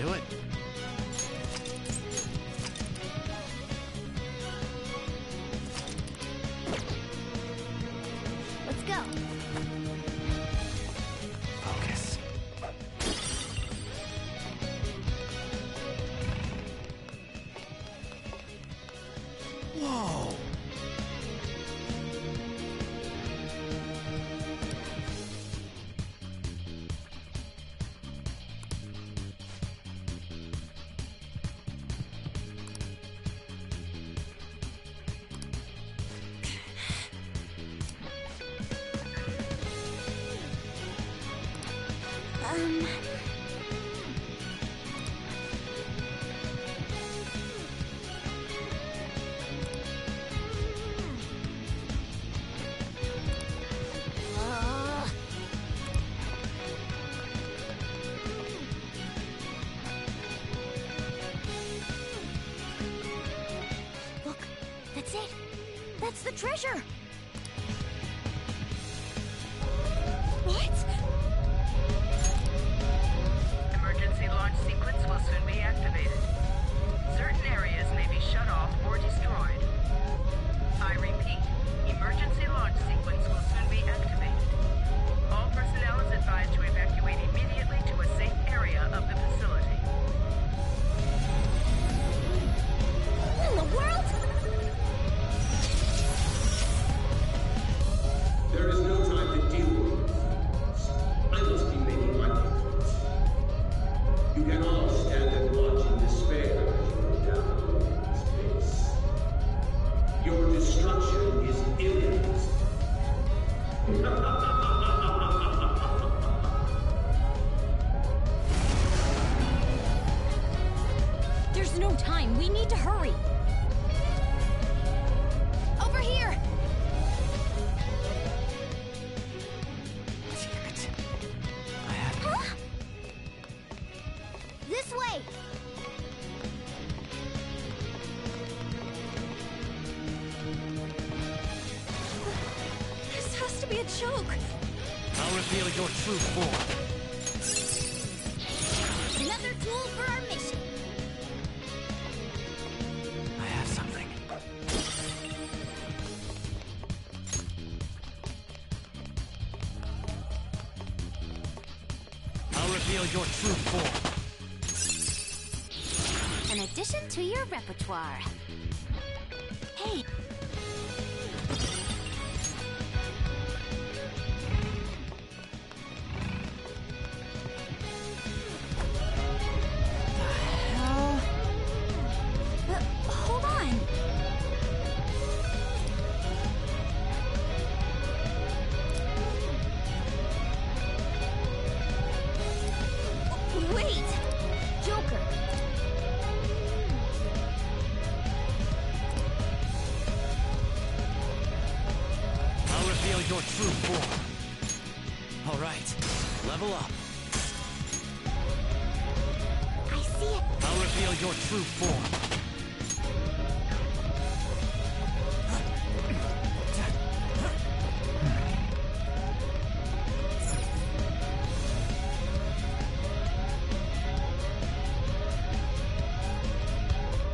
do it. Let's go. Focus. Whoa! Look, that's it. That's the treasure. What? Emergency launch sequence will soon be activated. Certain areas may be shut off or destroyed. I repeat, emergency launch sequence will soon be activated. All personnel is advised to evacuate immediately to a safe area of the facility. What in the world? There is no time to deal with it. I must be making my point. You can all stand and watch in despair as you go down in space. Your destruction is imminent. There's no time. We need to hurry. Over here. Damn it. I have to... Huh? This way. This has to be a joke. I'll reveal your true form. Another tool for our mission. I have something. I'll reveal your true form. An addition to your repertoire. Hey. Hold on. Wait! Joker! I'll reveal your true form. All right, level up. I see it. I'll reveal your true form.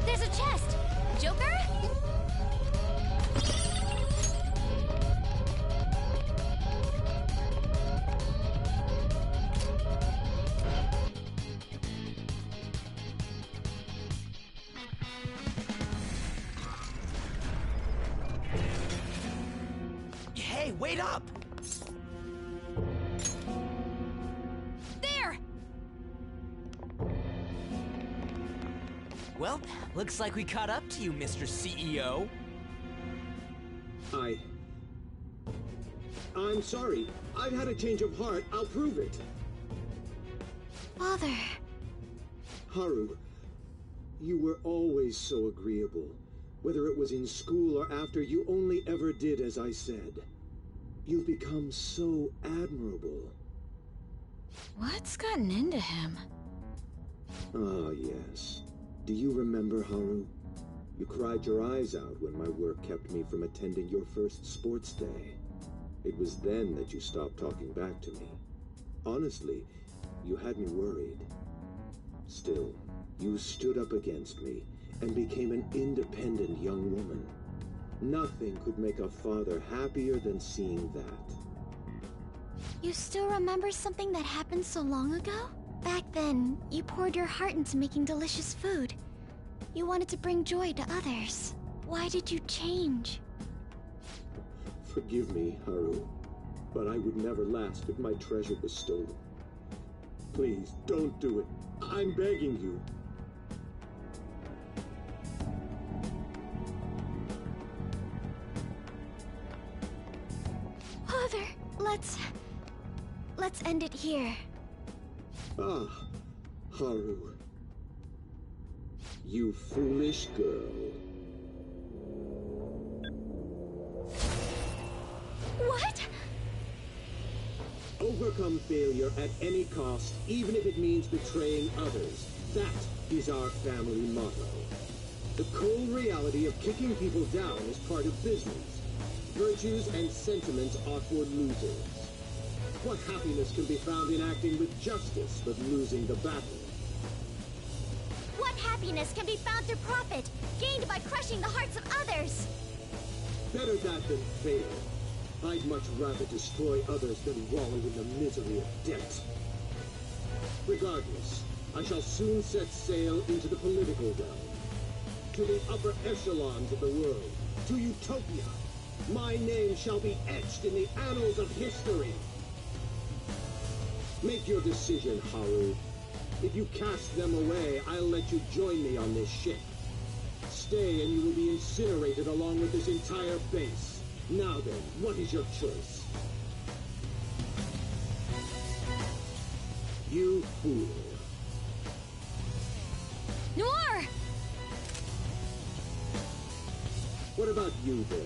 There's a chest! Joker? Hey, wait up! There! Well, looks like we caught up to you, Mr. CEO. I'm sorry. I've had a change of heart. I'll prove it. Father. Haru, you were always so agreeable. Whether it was in school or after, you only ever did as I said. You've become so admirable. What's gotten into him? Ah, yes. Do you remember, Haru? You cried your eyes out when my work kept me from attending your first sports day. It was then that you stopped talking back to me. Honestly, you had me worried. Still, you stood up against me and became an independent young woman. Nothing could make a father happier than seeing that. You still remember something that happened so long ago? Back then, you poured your heart into making delicious food. You wanted to bring joy to others. Why did you change? Forgive me, Haru, but I would never last if my treasure was stolen. Please, don't do it. I'm begging you. Father, let's end it here. Ah, Haru. You foolish girl. What? Overcome failure at any cost, even if it means betraying others. That is our family motto. The cold reality of kicking people down is part of business. Virtues and sentiments are for losers. What happiness can be found in acting with justice but losing the battle? What happiness can be found through profit, gained by crushing the hearts of others? Better that than fail. I'd much rather destroy others than wallow in the misery of debt. Regardless, I shall soon set sail into the political realm, to the upper echelons of the world, to Utopia. My name shall be etched in the annals of history. Make your decision, Haru. If you cast them away, I'll let you join me on this ship. Stay and you will be incinerated along with this entire base. Now then, what is your choice? You fool. Noir! What about you there?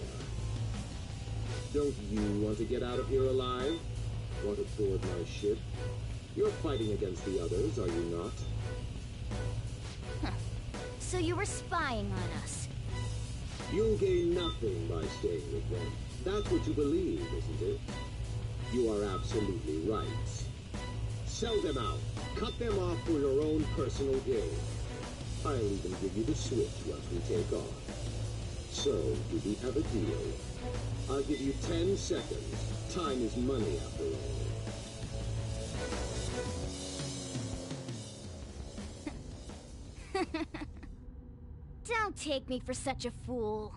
Don't you want to get out of here alive? Want to board my ship? You're fighting against the others, are you not? So you were spying on us. You'll gain nothing by staying with them. That's what you believe, isn't it? You are absolutely right. Sell them out. Cut them off for your own personal gain. I'll even give you the switch once we take off. So, do we have a deal? I'll give you 10 seconds. Time is money, after all. Don't take me for such a fool.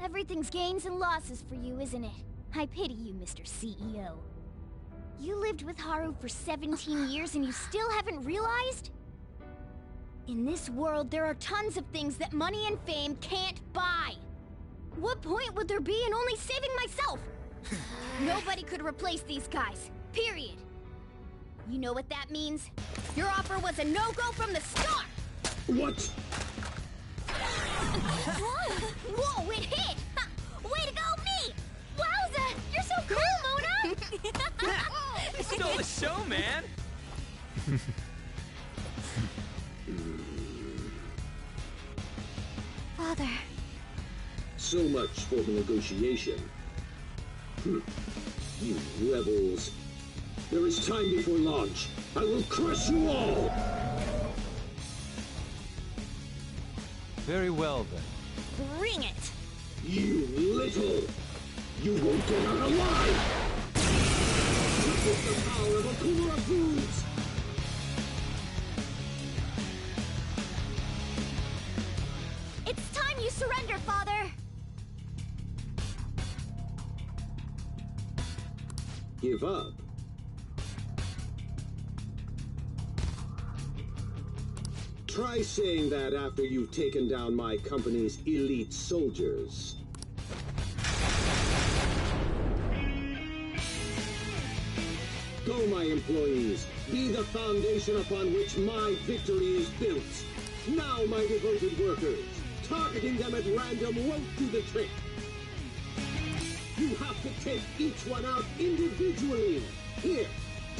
Everything's gains and losses for you, isn't it? I pity you, Mr. CEO. You lived with Haru for 17 years and you still haven't realized? In this world, there are tons of things that money and fame can't buy. What point would there be in only saving myself? Nobody could replace these guys, period. You know what that means? Your offer was a no-go from the start! What? Whoa, it hit! Ha, way to go, me! Wowza! You're so cool, Mona! You stole the show, man! Father. So much for the negotiation. You rebels. There is time before launch. I will crush you all! Very well, then. Bring it! You little! You won't get out alive! With the power of Akura Foods! It's time you surrender, Father! Give up? Try saying that after you've taken down my company's elite soldiers. Go, my employees. Be the foundation upon which my victory is built. Now, my devoted workers. Targeting them at random won't do the trick. You have to take each one out individually. Here,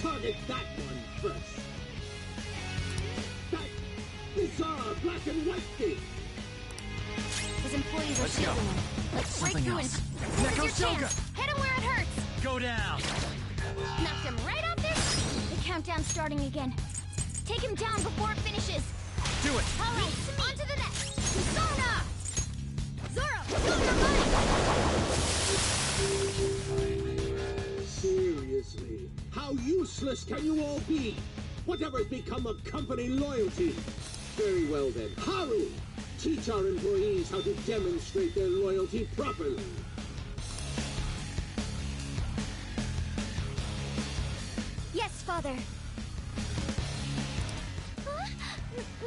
target that one first. That bizarre black and white thing. His employees are Let's go. shielding him. Let's break Something through else. and... This is your Neko chance. Hit him where it hurts! Go down! Knocked him right off there. The countdown's starting again. Take him down before it finishes. Do it! All right, on to the next. Persona! Zoro, Zoro, Seriously, how useless can you all be? Whatever's become of company loyalty? Very well then, Haru! Teach our employees how to demonstrate their loyalty properly. Yes, Father.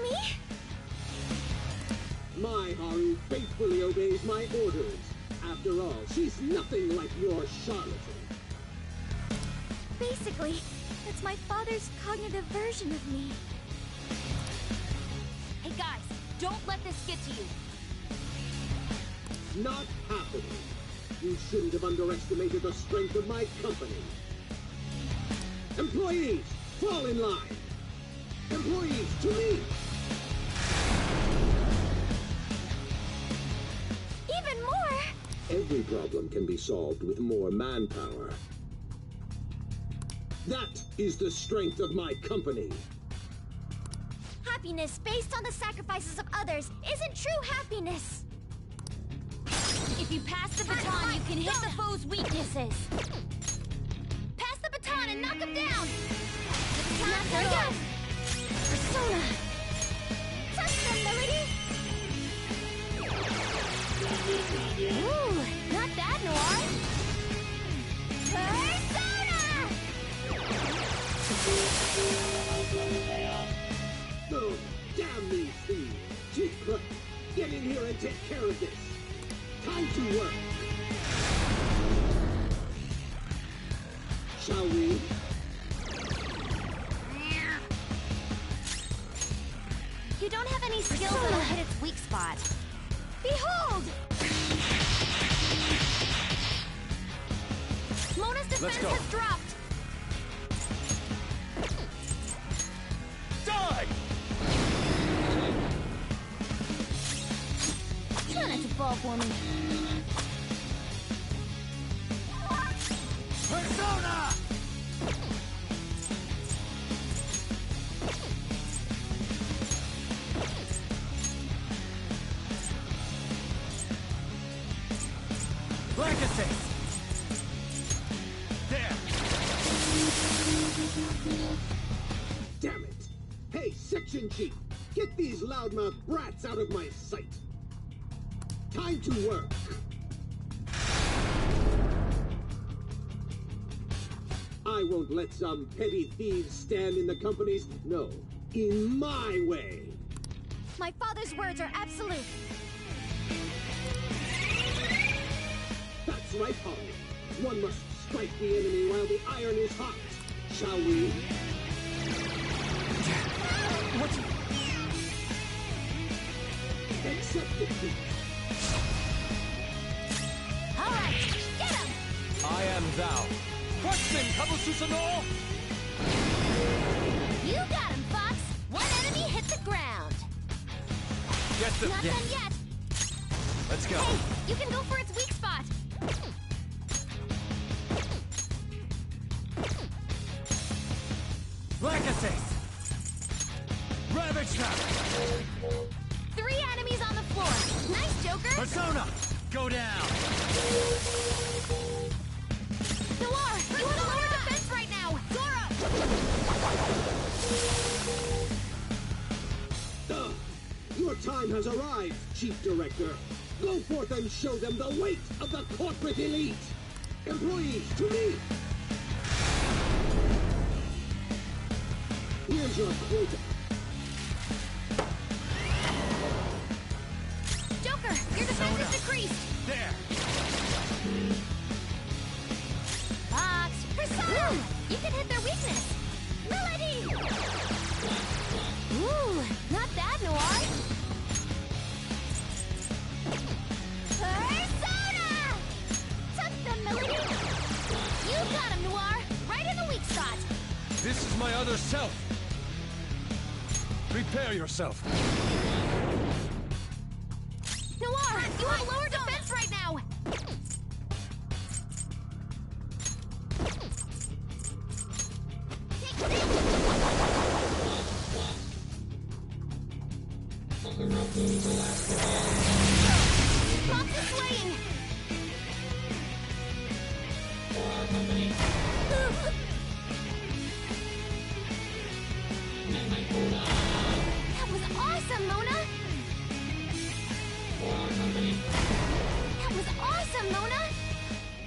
Me? My Haru faithfully obeys my orders. After all, she's nothing like your charlatan. Basically, that's my father's cognitive version of me. Hey guys, don't let this get to you. Not happening. You shouldn't have underestimated the strength of my company. Employees, fall in line. Employees, to me. Even more! Every problem can be solved with more manpower. That is the strength of my company. Happiness based on the sacrifices of others isn't true happiness. If you pass the baton, you can hit the foe's weaknesses. Pass the baton and knock him down! The baton's not done! Persona! Touch them, Melody! Ooh, not bad, Noir! Persona! Oh, damn these thieves! Chief Clerk, get in here and take care of this! Time to work! Shall we? You don't have any skills that'll hit its weak spot. Behold! Mona's defense go. has dropped. Die! Try not to fall for me. Persona! Blankesis! There! Damn it! Hey, Section Chief! Get these loudmouth brats out of my sight! Time to work! I won't let some petty thieves stand in the company's... No, in my way! My father's words are absolute. That's right, Holly. One must strike the enemy while the iron is hot. Shall we? What? Accept defeat. All right, get him! I am thou. Crutchman, Kabususano! You got him, Fox. One enemy hit the ground. Get them! Not done yet. Let's go. Hey, you can go for its weak spot. Blankesis! Ravage them! 3 enemies on the floor. Nice, Joker. Persona! Go down! Noir, you have a lower defense right now. Zoro! Ugh. Your time has arrived, Chief Director. Go forth and show them the weight of the corporate elite. Employees, to me. Here's your quota. Joker, your defense is decreased. There! Fox, Persona! You can hit their weakness. Melody! Ooh, not bad, Noir. Persona! Took them, Melody. You got him, Noir. Right in the weak spot. This is my other self! Prepare yourself! Noir, you have a lower defense right now. That was awesome, Mona! That was awesome, Mona!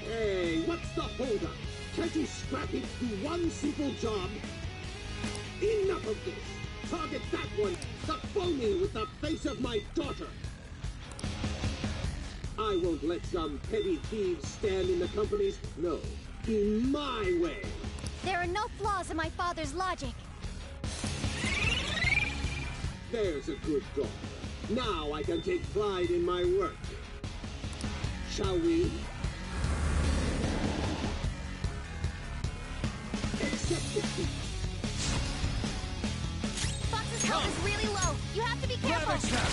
Hey, what's the holdup? Can't you scrap it to one simple job? Enough of this! Target that one! The phony with the face of my daughter! I won't let some petty thieves stand in the company's... No, in my way! There are no flaws in my father's logic. There's a good daughter. Now I can take pride in my work. Shall we? Accept defeat. Fox's health is really low. You have to be careful. Ravage them!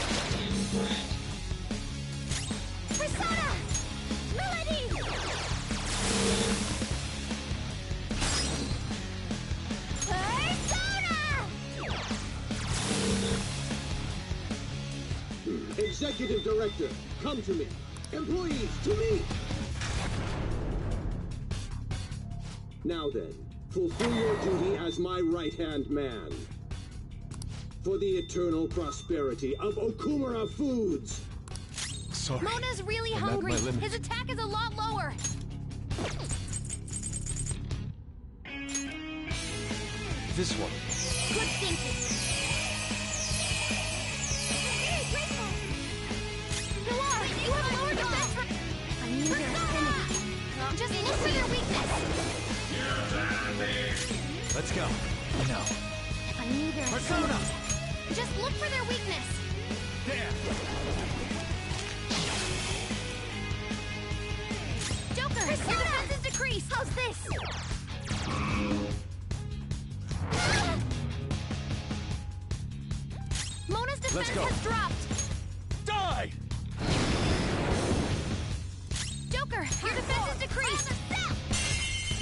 Persona! Melody! Persona! Executive Director, come to me. Employees, to me! Now then, fulfill your duty as my right-hand man. For the eternal prosperity of Okumura Foods! Sorry. Mona's really I'm at hungry. my limit. His attack is a lot lower. This one. Good thinking. Very grateful. Noir, you have lower defense. I knew their affinity. Just look for their weakness. Let's go. No. I knew their Persona! affinity. Just look for their weakness. There! Joker, your defense is decreased. How's this? Mona's defense go. has dropped. Die! Joker, your defense is decreased.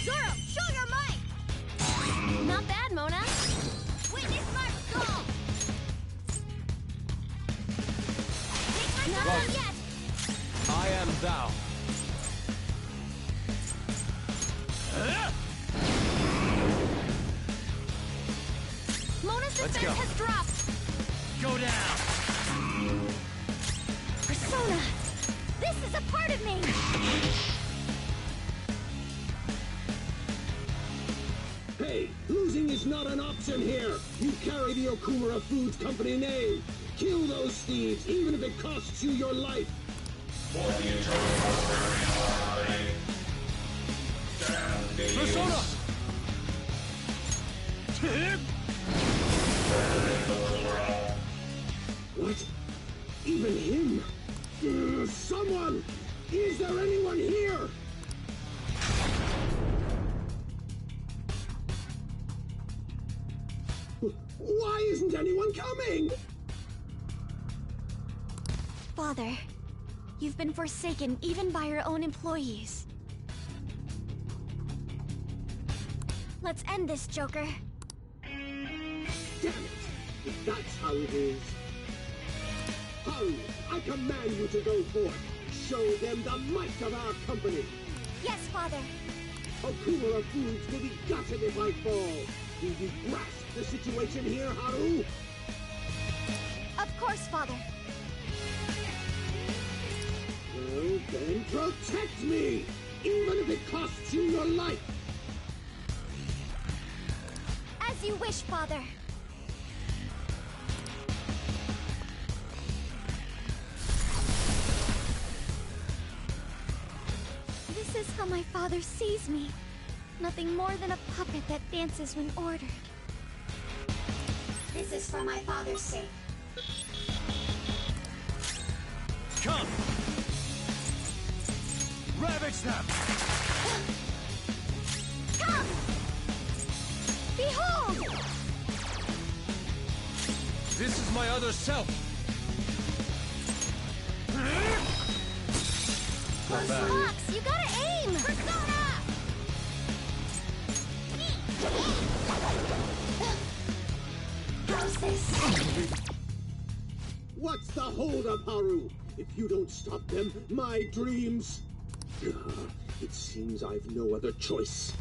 Zoro, show your might. Not bad, Mona. Witness my skull. Not Right. done yet. I am thou. Mona's Let's defense go. has dropped. Go down! Persona, this is a part of me. Hey, losing is not an option here! You carry the Okumura Foods Company name! Kill those thieves, even if it costs you your life! Persona! What? Even him? Someone! Is there anyone here? Why isn't anyone coming? Father, you've been forsaken even by your own employees. Let's end this, Joker. Damn it! If that's how it is. Haru, I command you to go forth. Show them the might of our company. Yes, Father. Okumura Foods will be gutted if I fall. Do you grasp the situation here, Haru? Of course, Father. Well, then protect me! Even if it costs you your life! As you wish, Father. This is how my father sees me. Nothing more than a puppet that dances when ordered. This is for my father's sake. Come! Ravage them! Come! Behold! This is my other self! Fox, you gotta aim! Persona! How's this? What's the holdup, Haru? If you don't stop them, my dreams... It seems I've no other choice.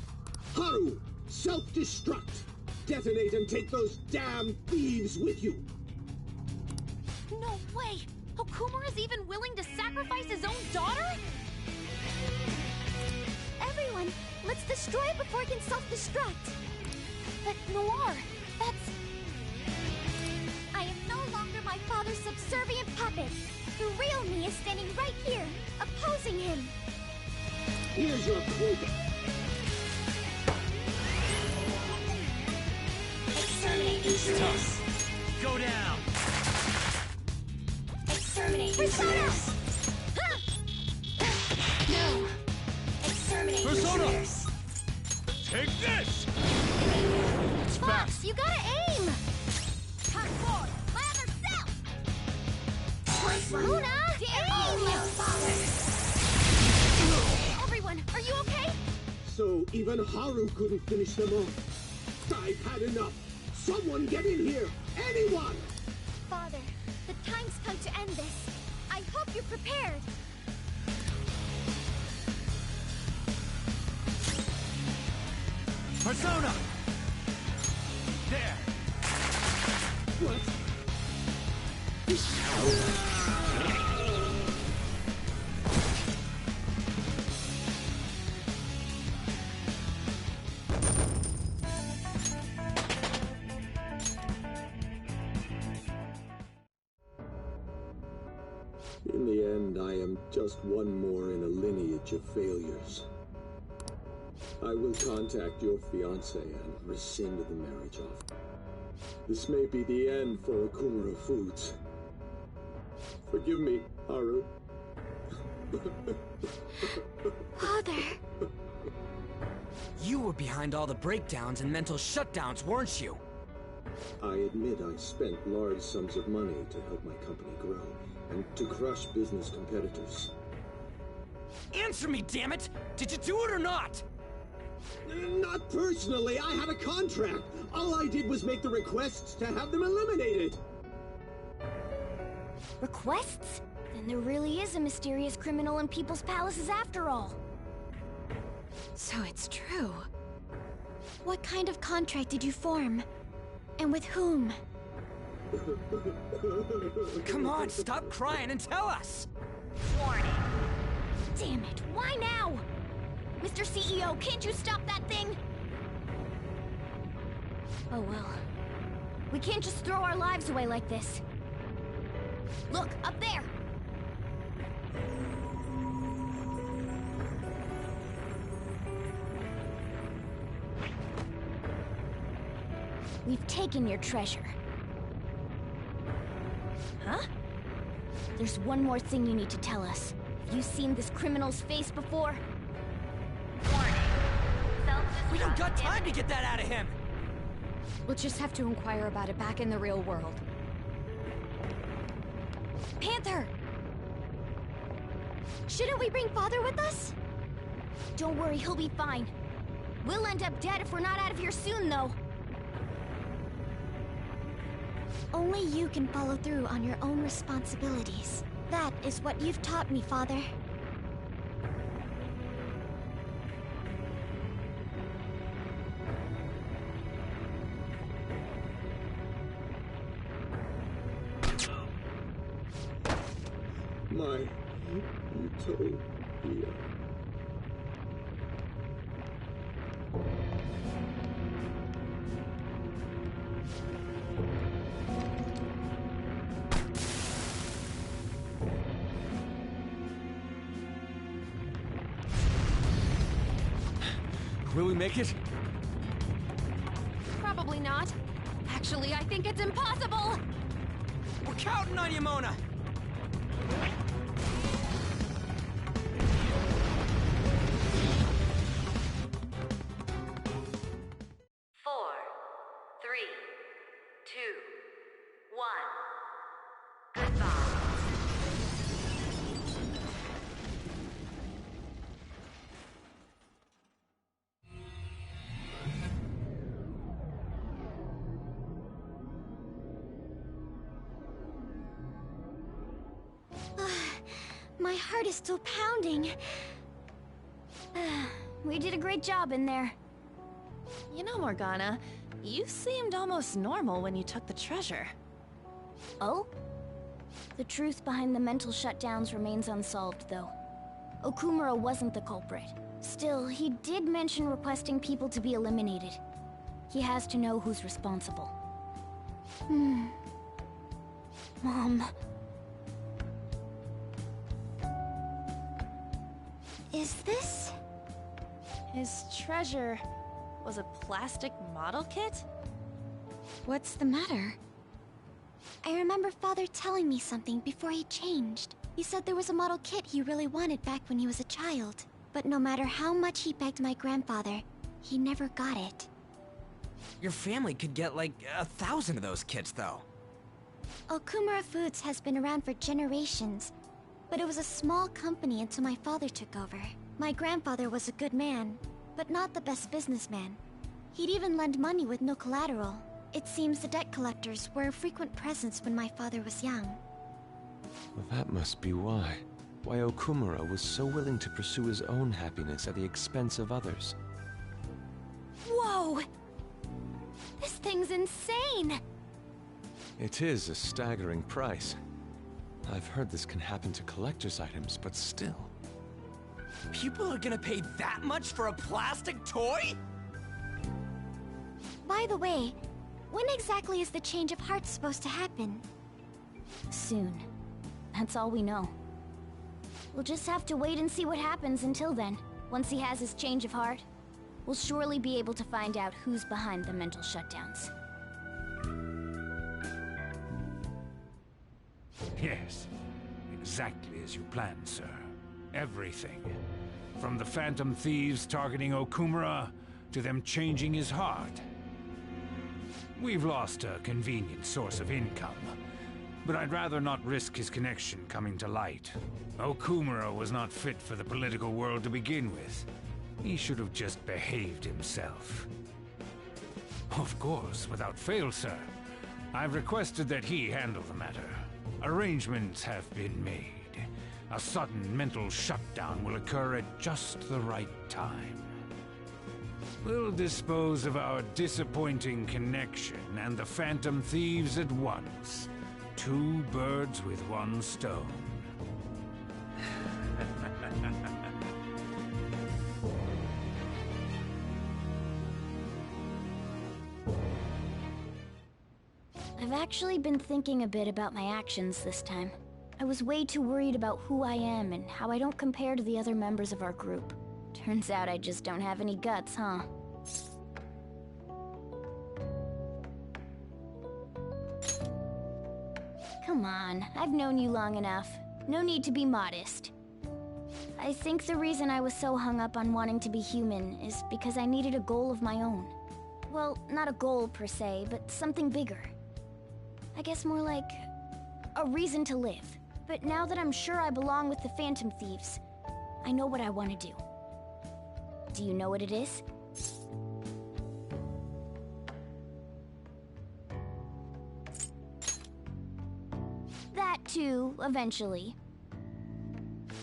Haru, self-destruct! Detonate and take those damn thieves with you! No way! Okumura is even willing to sacrifice his own daughter? Everyone, let's destroy it before it can self-destruct! But Noir, that's... I am no longer my father's subservient puppet. The real me is standing right here, opposing him. Here's your quota. Exterminate these Tough. Go down! Exterminate Persona! No! Exterminate Persona! Take this! It's Fox, fast! you gotta aim! Top four, my other self! Persona! Aim! Everyone, are you okay? So even Haru couldn't finish them off. I've had enough. Someone get in here! Anyone! Father, the time's come to end this. I hope you're prepared. Persona! There! What? In the end, I am just one more in a lineage of failures. I will contact your fiancé and rescind the marriage offer. This may be the end for Okumura Foods. Forgive me, Haru. Father! You were behind all the breakdowns and mental shutdowns, weren't you? I admit I spent large sums of money to help my company grow, and to crush business competitors. Answer me, damn it! Did you do it or not? Not personally, I had a contract. All I did was make the requests to have them eliminated. Requests? Then there really is a mysterious criminal in people's palaces after all. So it's true. What kind of contract did you form? And with whom? Come on, stop crying and tell us! Warning. Damn it, why now? Mr. CEO, can't you stop that thing? Oh well. We can't just throw our lives away like this. Look, up there! We've taken your treasure. Huh? There's one more thing you need to tell us. Have you seen this criminal's face before? Warning. We don't got time to get that out of him! We'll just have to inquire about it back in the real world. Panther! Shouldn't we bring Father with us? Don't worry, he'll be fine. We'll end up dead if we're not out of here soon, though. Only you can follow through on your own responsibilities. That is what you've taught me, Father. My utopia. Will we make it? Probably not. Actually, I think it's impossible! We're counting on you, Mona! Four, three, two, one. Goodbye. My heart is still pounding. We did a great job in there. You know, Morgana, you seemed almost normal when you took the treasure. Oh? The truth behind the mental shutdowns remains unsolved, though. Okumura wasn't the culprit. Still, he did mention requesting people to be eliminated. He has to know who's responsible. Mom. Is this... His treasure was a plastic model kit? What's the matter? I remember Father telling me something before he changed. He said there was a model kit he really wanted back when he was a child. But no matter how much he begged my grandfather, he never got it. Your family could get like 1,000 of those kits, though. Okumura Foods has been around for generations, but it was a small company until my father took over. My grandfather was a good man, but not the best businessman. He'd even lend money with no collateral. It seems the debt collectors were a frequent presence when my father was young. Well, that must be why. Why Okumura was so willing to pursue his own happiness at the expense of others. Whoa! This thing's insane! It is a staggering price. I've heard this can happen to collector's items, but still. People are gonna pay that much for a plastic toy? By the way, when exactly is the change of heart supposed to happen? Soon. That's all we know. We'll just have to wait and see what happens until then. Once he has his change of heart, we'll surely be able to find out who's behind the mental shutdowns. Yes, exactly as you planned, sir. Everything. From the Phantom Thieves targeting Okumura, to them changing his heart. We've lost a convenient source of income, but I'd rather not risk his connection coming to light. Okumura was not fit for the political world to begin with. He should have just behaved himself. Of course, without fail, sir. I've requested that he handle the matter. Arrangements have been made. A sudden mental shutdown will occur at just the right time. We'll dispose of our disappointing connection and the Phantom Thieves at once. 2 birds with 1 stone. I've actually been thinking a bit about my actions this time. I was way too worried about who I am and how I don't compare to the other members of our group. Turns out I just don't have any guts, huh? Come on, I've known you long enough. No need to be modest. I think the reason I was so hung up on wanting to be human is because I needed a goal of my own. Well, not a goal per se, but something bigger. I guess more like a reason to live. But now that I'm sure I belong with the Phantom Thieves, I know what I want to do. Do you know what it is? That too, eventually.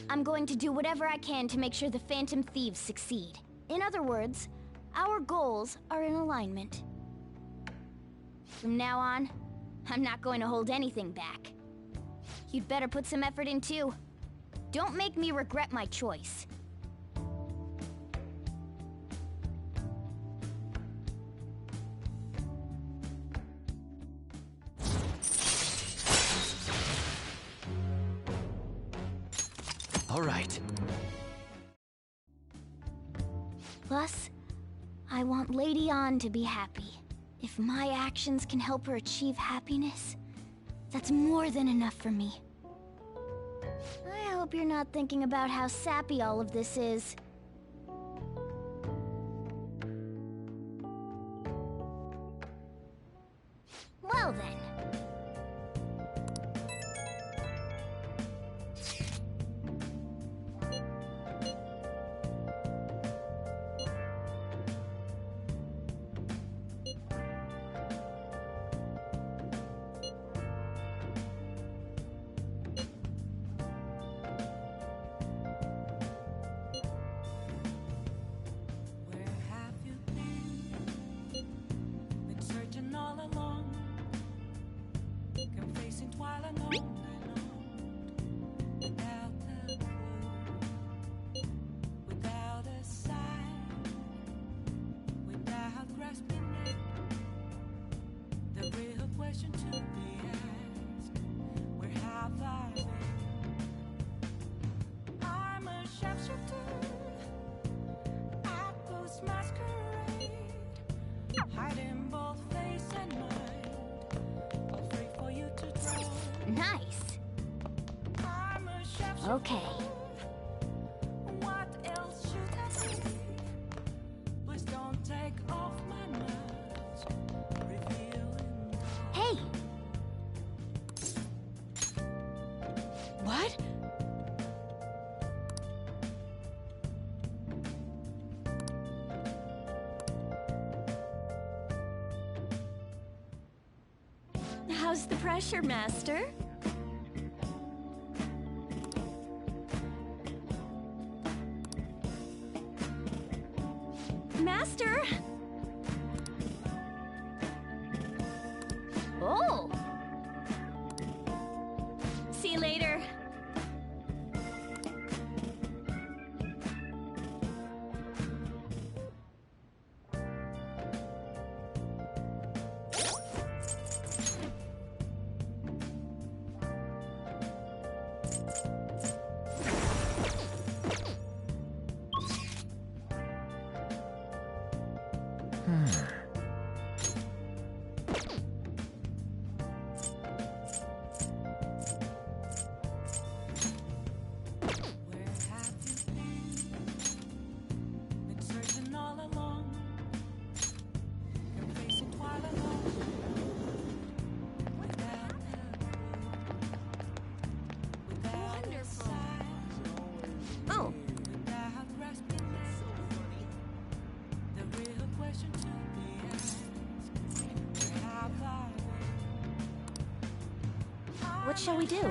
I'm going to do whatever I can to make sure the Phantom Thieves succeed. In other words, our goals are in alignment. From now on, I'm not going to hold anything back. You'd better put some effort in too. Don't make me regret my choice. All right. Plus, I want Lady Ann to be happy. If my actions can help her achieve happiness, that's more than enough for me. I hope you're not thinking about how sappy all of this is. Well then. Hiding both face and mind. All free for you to draw. Nice. I'm a chef. Okay. What else should I say? Please don't take off my mask. Revealing. Hey! What? How's the pressure, Master? Master! Oh! See you later. Where have you been searching all along. You're facing twilight alone. Without wonderful. Oh, Without grasping the real question to be asked. Where have I been? what shall we do?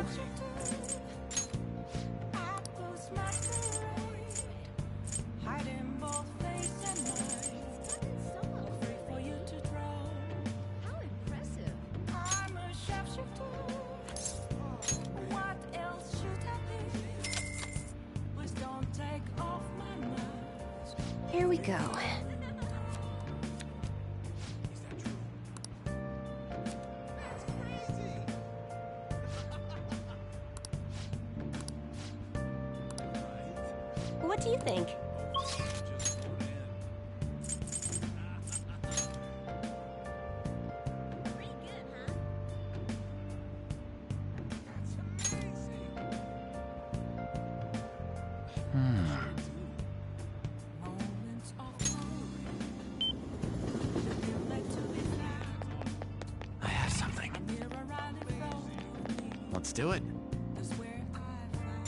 Apples masquerade, hiding both face and mind. Free for you to draw. How impressive. I'm a sharpshooter. What else should I be? Please don't take off my mask. Here we go. What do you think? Moments of glory. Feel like to be found. I have something. Near around in front of me. Let's do it. That's where I found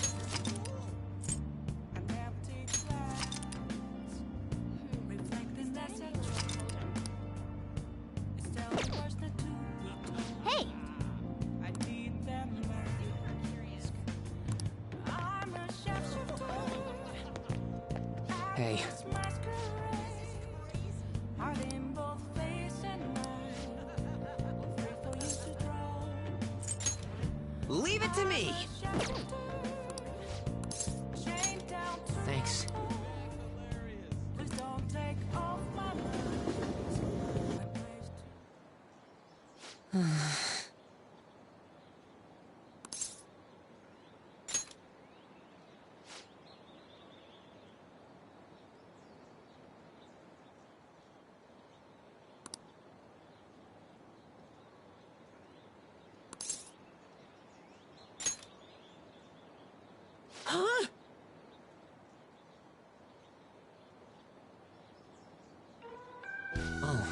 an empty glass, reflecting that's a truth. It's telling words not to be told. Hey! I need them mask. I'm a sharpshooter. Hey. Apples masquerade, hiding both face and mind. Free for you to draw. Leave it to me. Thanks. Huh? Oh.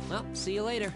Well, see you later.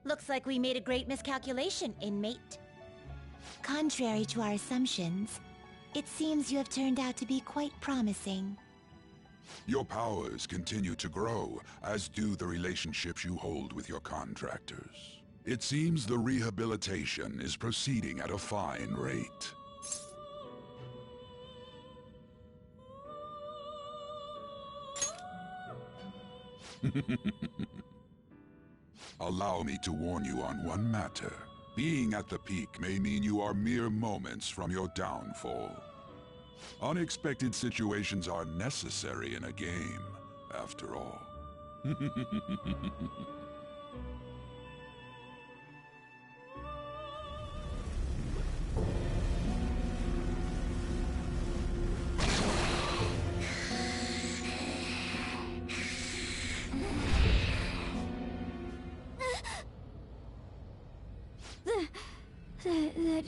Looks like we made a great miscalculation, inmate. Contrary to our assumptions, it seems you have turned out to be quite promising. Your powers continue to grow, as do the relationships you hold with your contractors. It seems the rehabilitation is proceeding at a fine rate. Allow me to warn you on one matter. Being at the peak may mean you are mere moments from your downfall. Unexpected situations are necessary in a game, after all.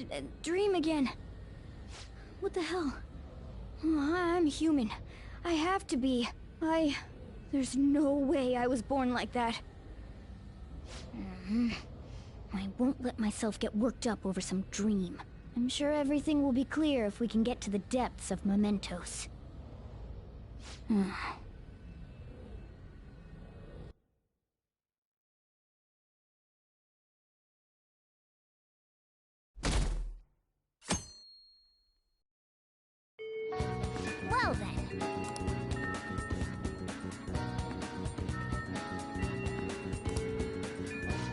That dream again. What the hell? Oh, I'm human. I have to be. There's no way I was born like that. I won't let myself get worked up over some dream. I'm sure everything will be clear if we can get to the depths of mementos. Well then.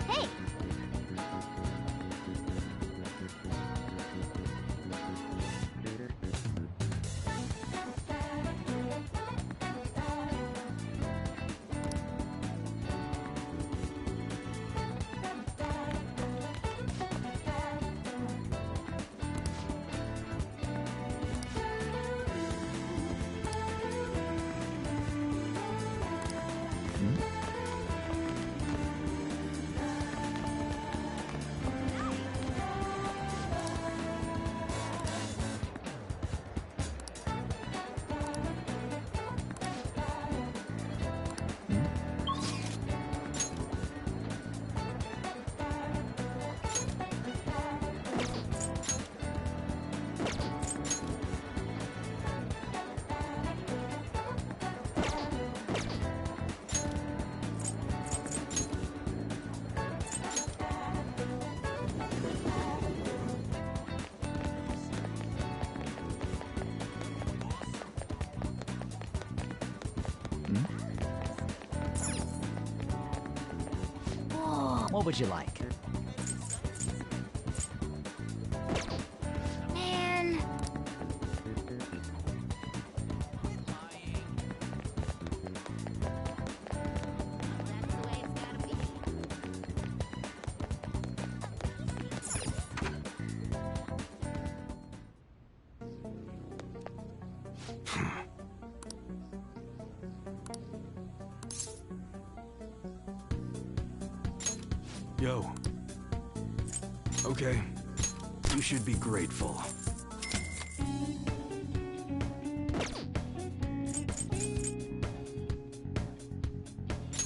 Hey! What would you like? Man. Yo. Okay. You should be grateful.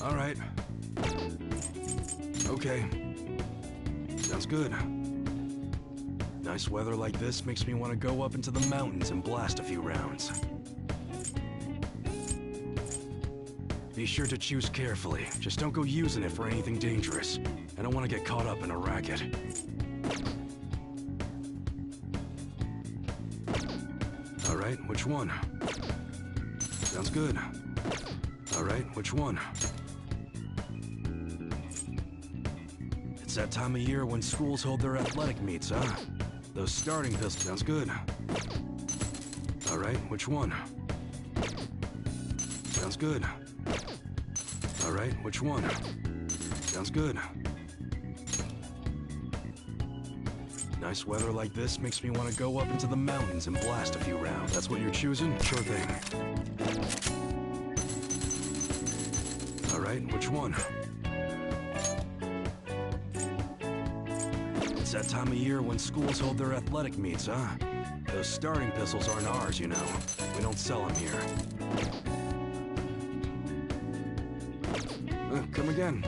All right. Okay. Sounds good. Nice weather like this makes me want to go up into the mountains and blast a few rounds. Be sure to choose carefully. Just don't go using it for anything dangerous. I don't want to get caught up in a racket. Alright, which one? Sounds good. Alright, which one? It's that time of year when schools hold their athletic meets, huh? Those starting pistols. Sounds good. Alright, which one? Sounds good. Alright, which one? Sounds good. Nice weather like this makes me want to go up into the mountains and blast a few rounds. That's what you're choosing? Sure thing. Alright, which one? It's that time of year when schools hold their athletic meets, huh? Those starting pistols aren't ours, you know. We don't sell them here. Come again.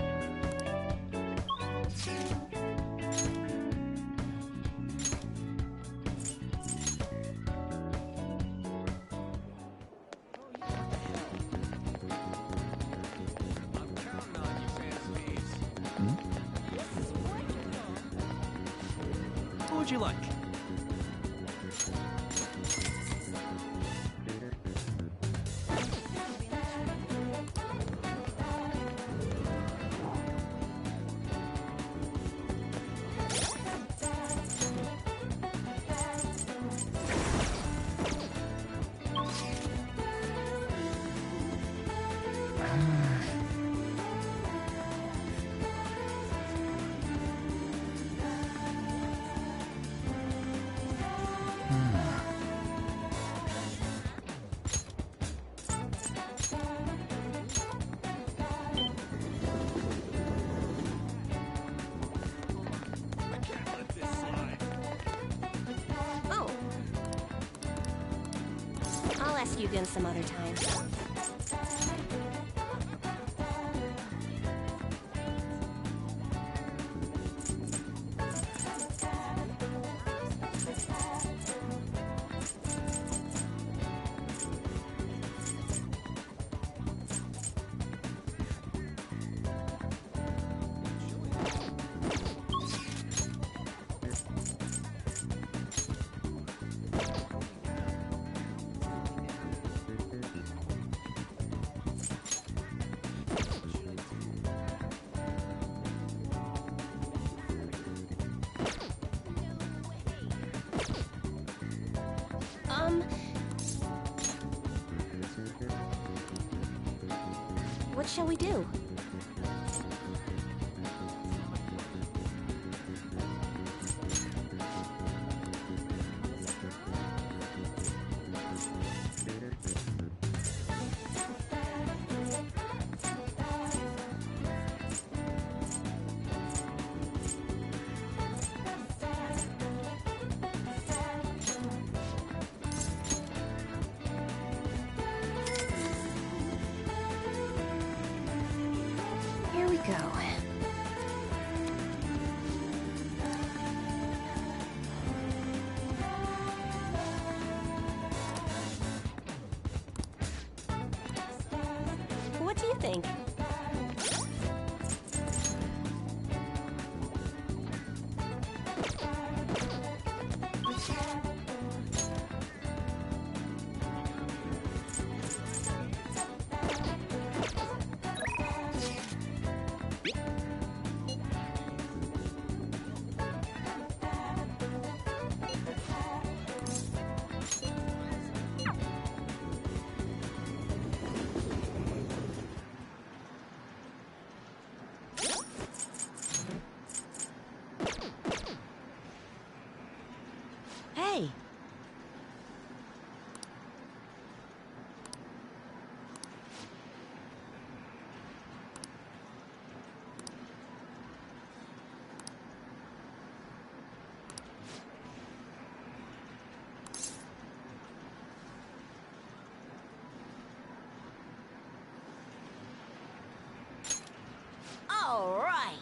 What would you like? I'll ask you again some other time. What shall we do? Here we go. What do you think? Hey! All right!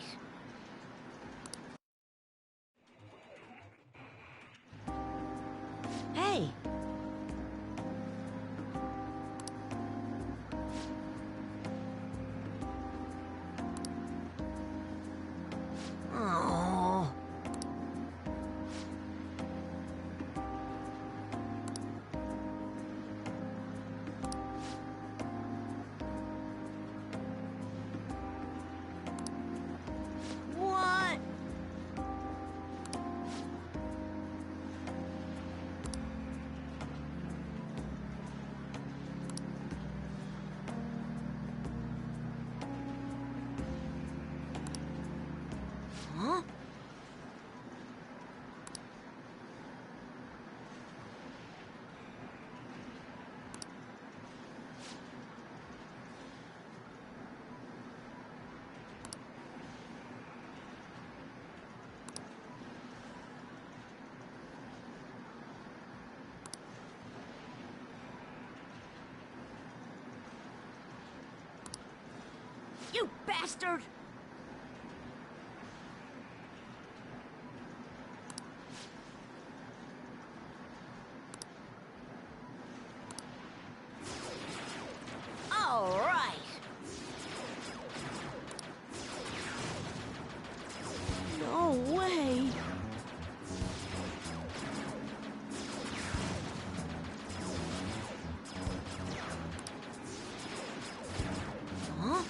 Hey! Oh. What? Huh? You bastard! All right. No way. Huh?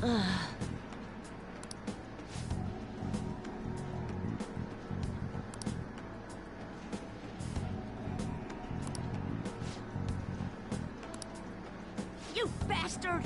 Ugh. You bastard!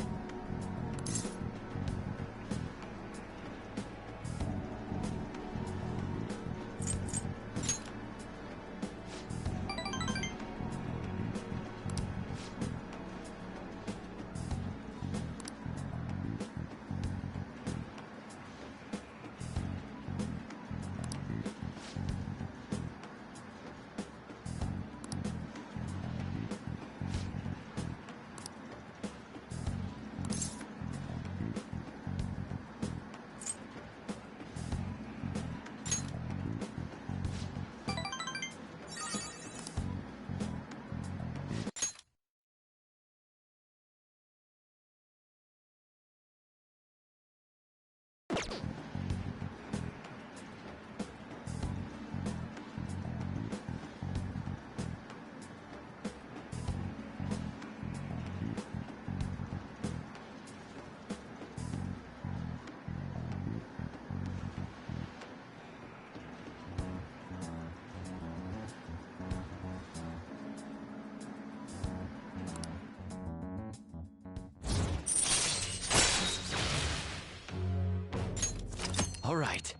All right.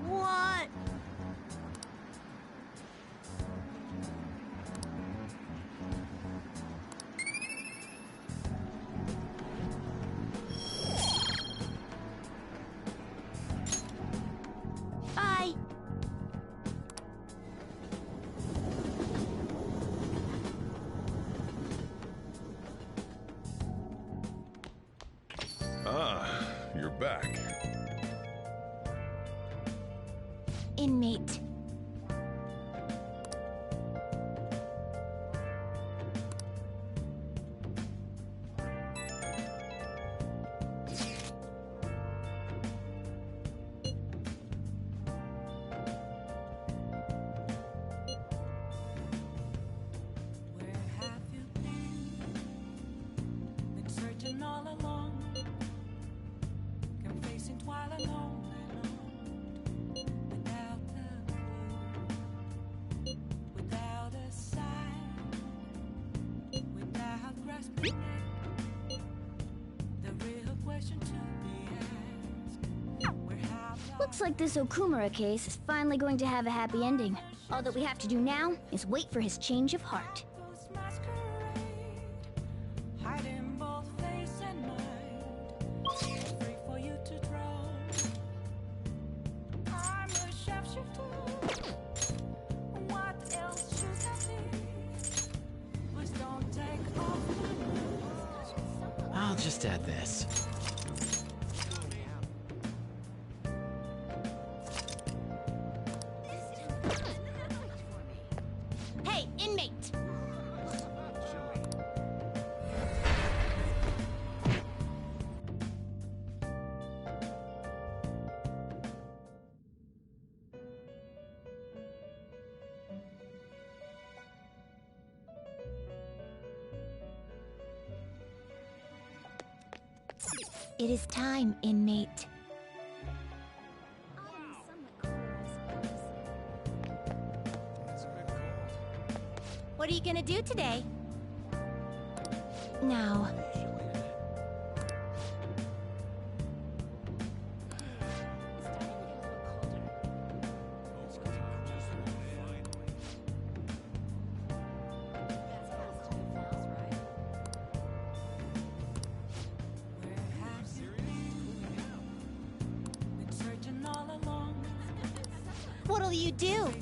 What? Bye. Ah, you're back. Inmate. All along, confessing while alone without a clue, without a sign, without grasping it. The real question to be asked: where have Looks like this Okumura case is finally going to have a happy ending. All that we have to do now is wait for his change of heart. I I'll just add this. Hey, inmate! It is time, inmate. What are you gonna do today? Now. What'll you do?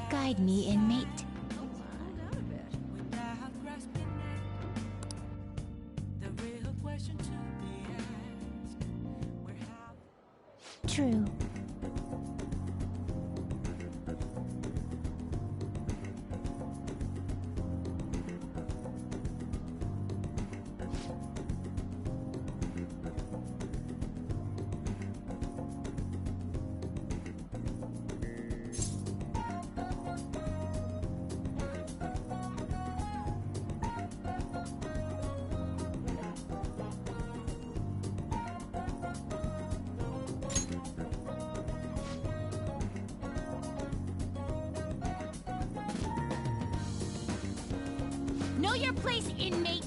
Guide me, inmate. True. Know your place, inmate!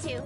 too.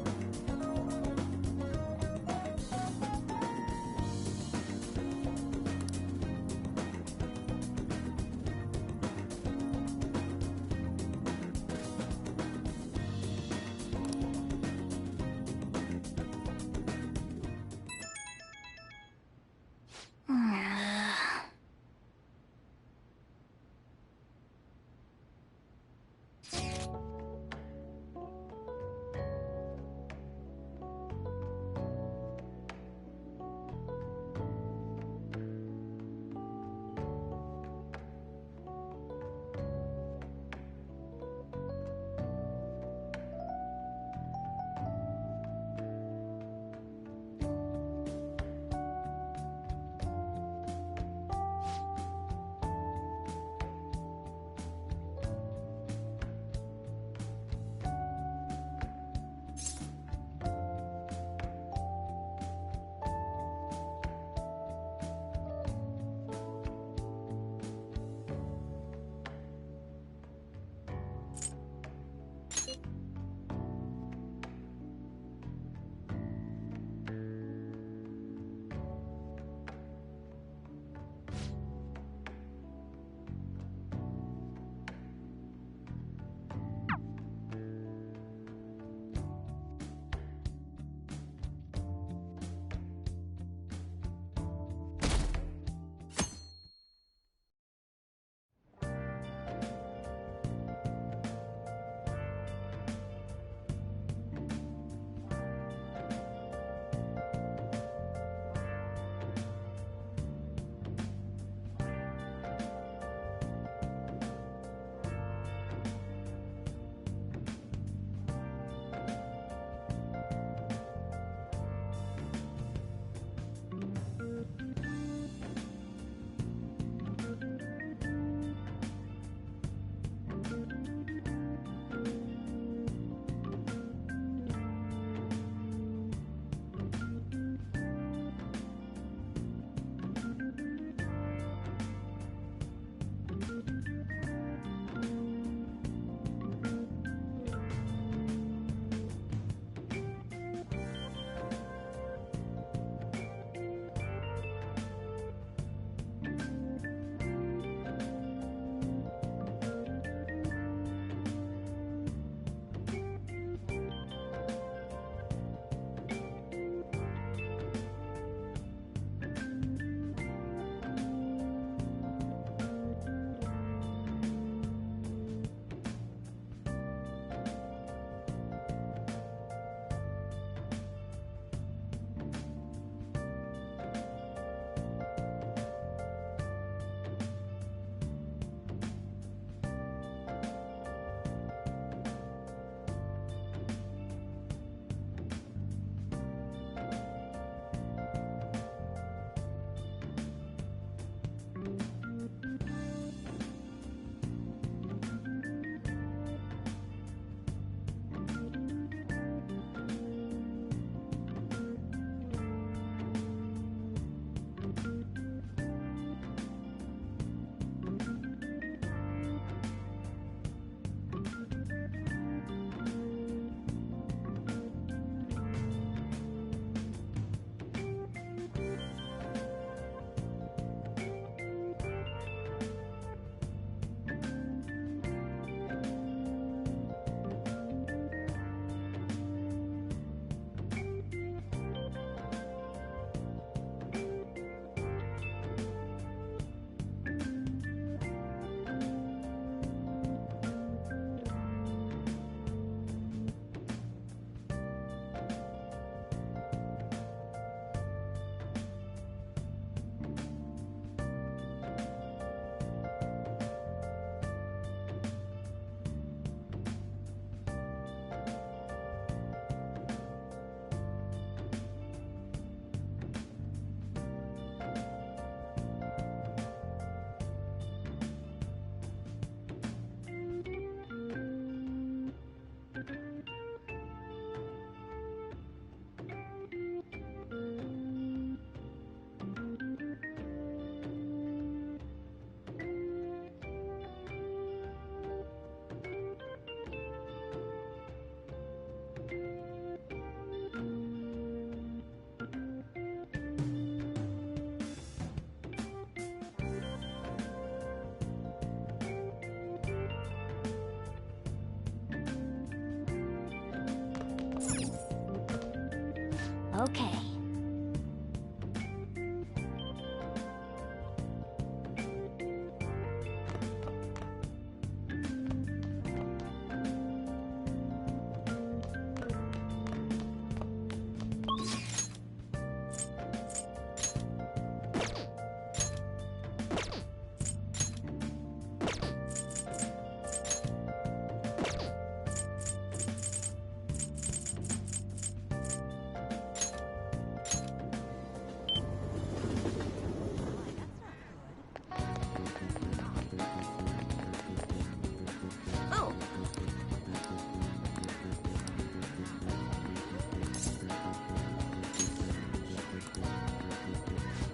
Okay.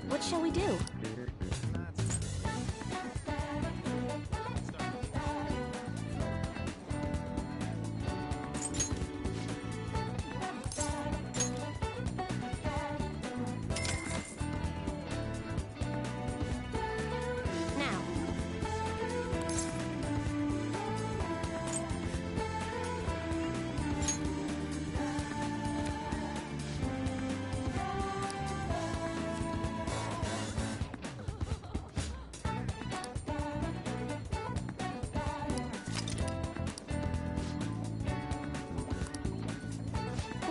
What shall we do? Now.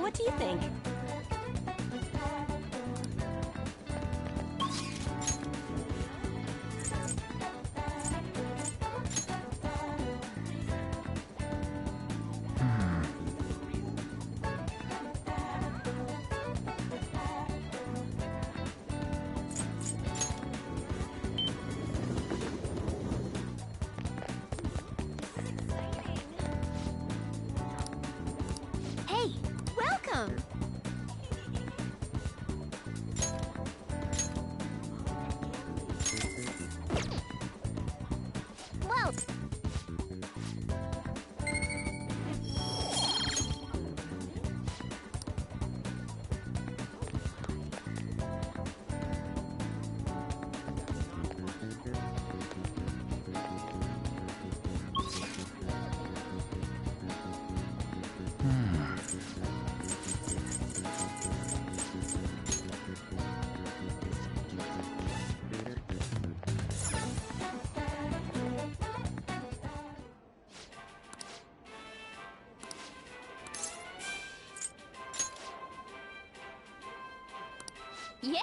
What do you think? Hey, welcome! Well... Yeah!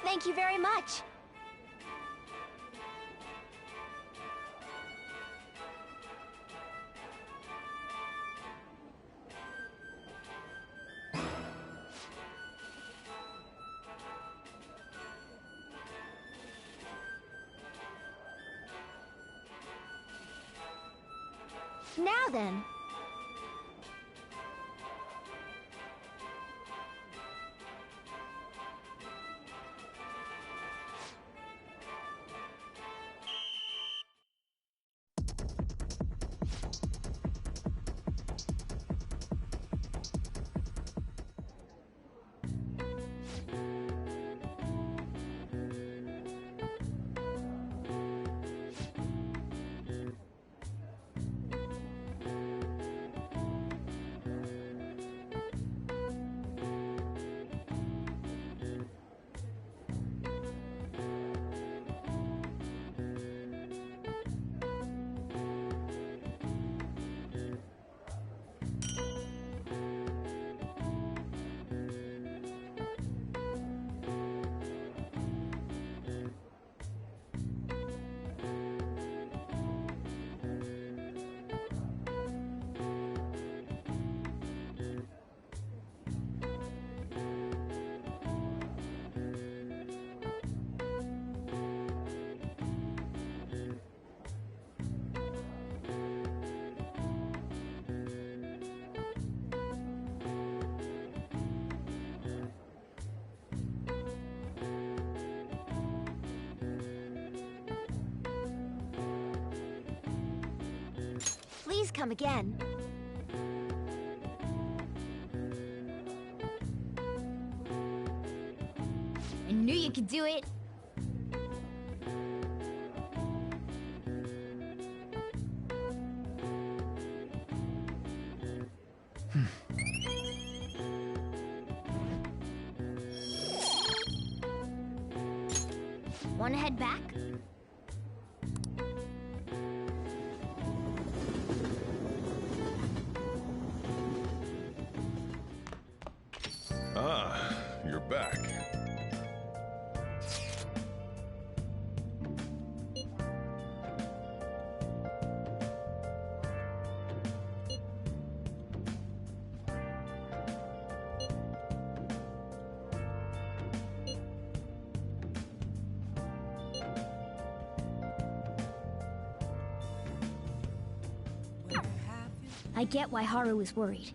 Thank you very much. Now then. come again. I knew you could do it. Wanna head back? Ah, you're back. I get why Haru is worried,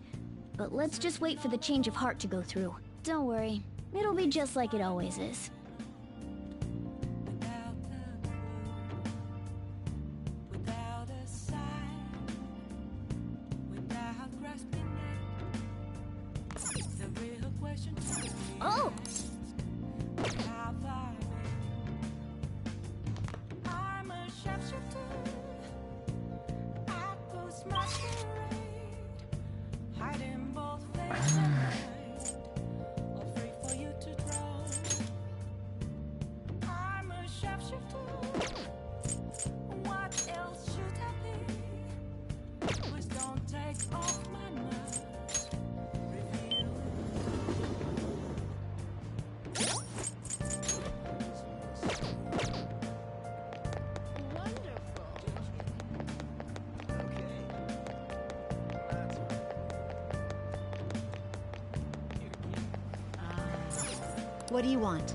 but let's just wait for the change of heart to go through. Don't worry, it'll be just like it always is. Without a sign, without grasping it, the real question to me Oh! is, have I been? I'm a sharpshooter. I post masquerade, hiding both face and mind, afraid for you to draw. I'm a sharpshooter. What else should I be? Please don't take off my mask. Reveal. What do you want?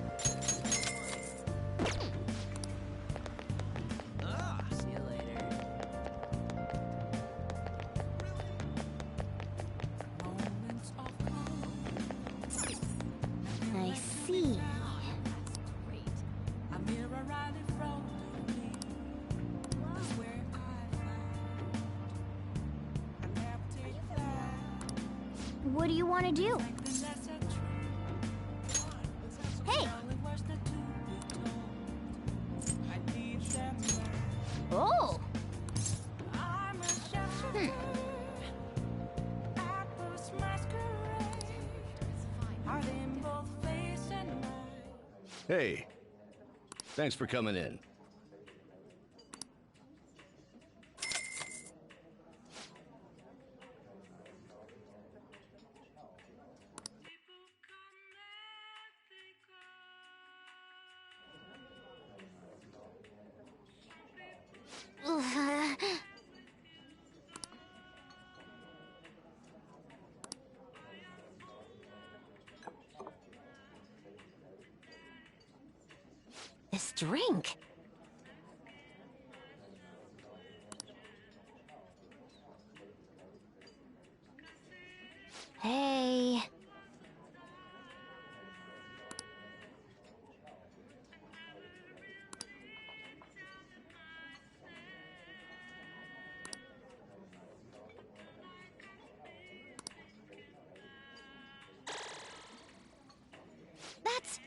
See you later. Moments of calm. I see. Great. A mirror right in front of me. That's where I found an empty flag. What do you want to do? Like the lesser truth. Hey! Only words that to be told. I need them back. Oh! I'm a sharpshooter. I post masquerade. Hiding both face and mind. Hey, thanks for coming in. This drink. Hey. That's...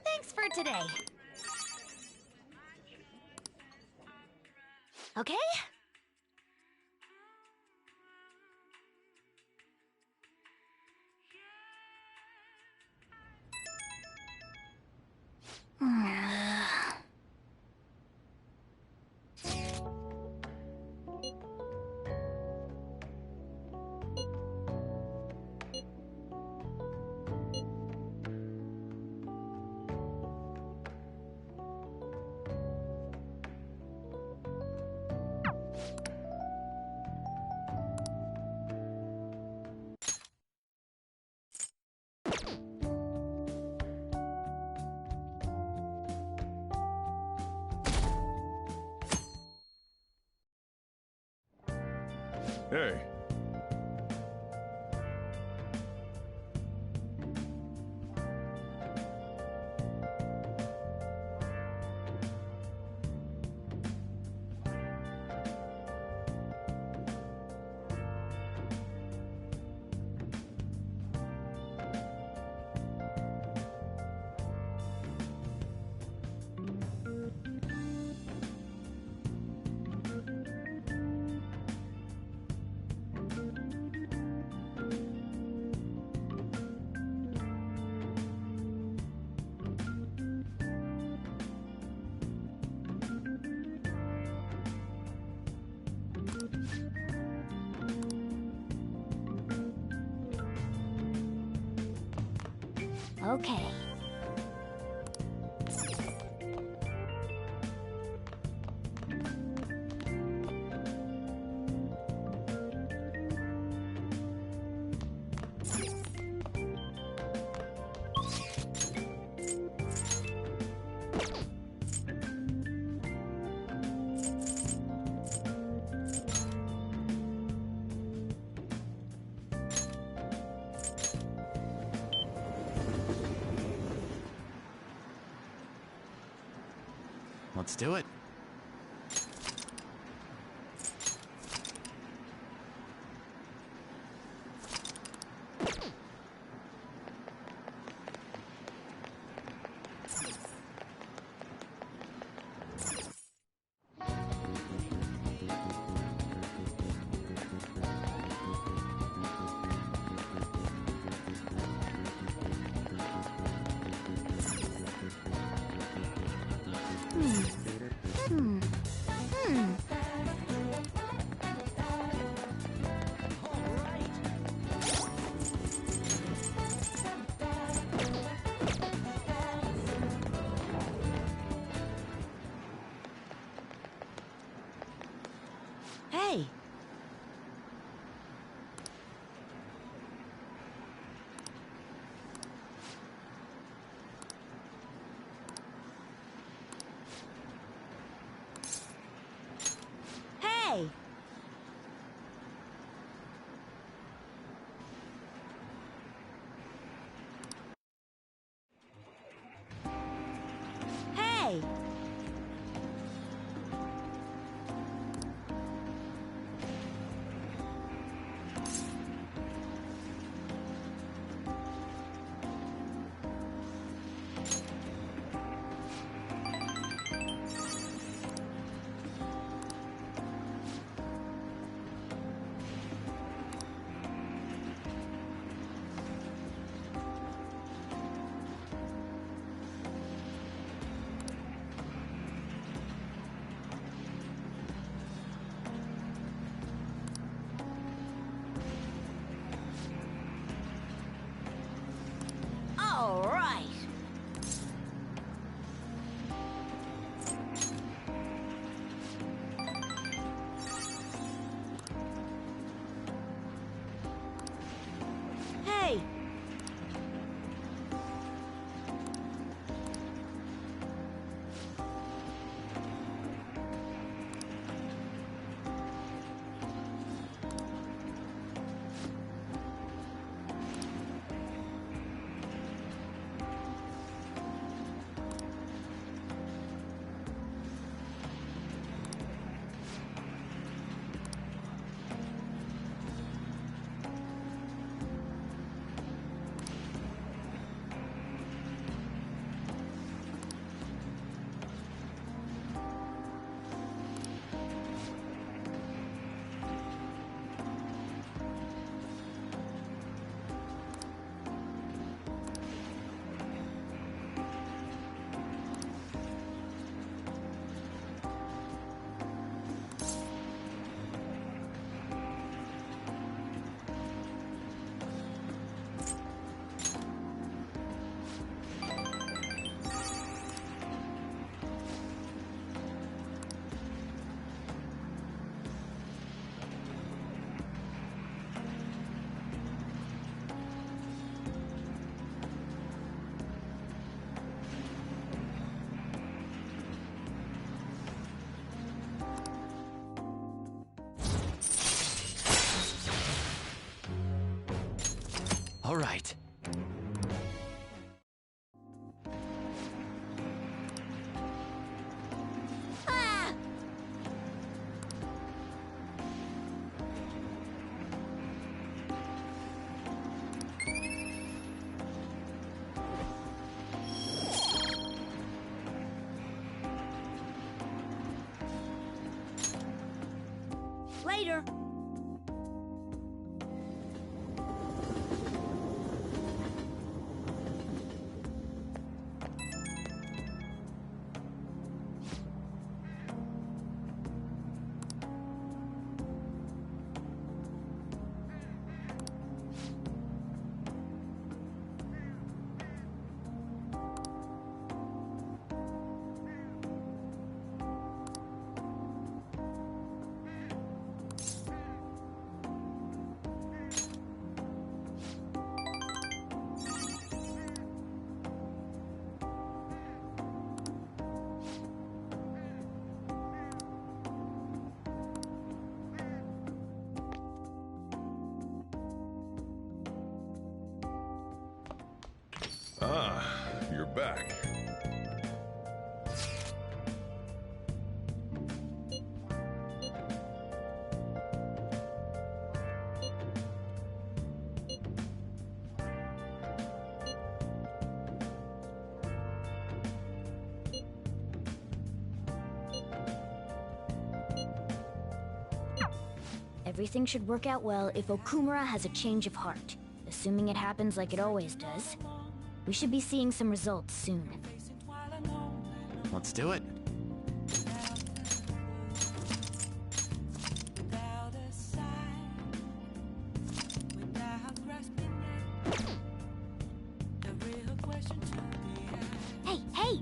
Thanks for today. Okay? Hey. Okay. Let's do it. Hey! Hey! Hey! All right. Hey. All right. Ah! Later. back. Everything should work out well if Okumura has a change of heart. Assuming it happens like it always does, we should be seeing some results soon. Let's do it. Hey, hey!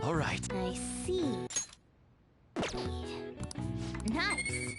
All right. I see. Nice.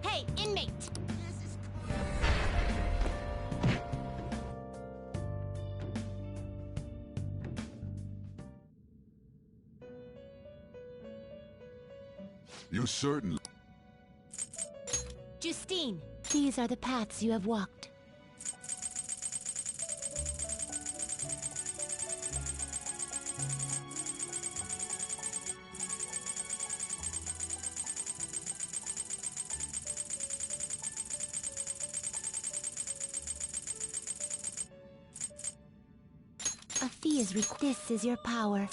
Hey, inmate! You certainly... Justine, these are the paths you have walked. A fee is This is your power.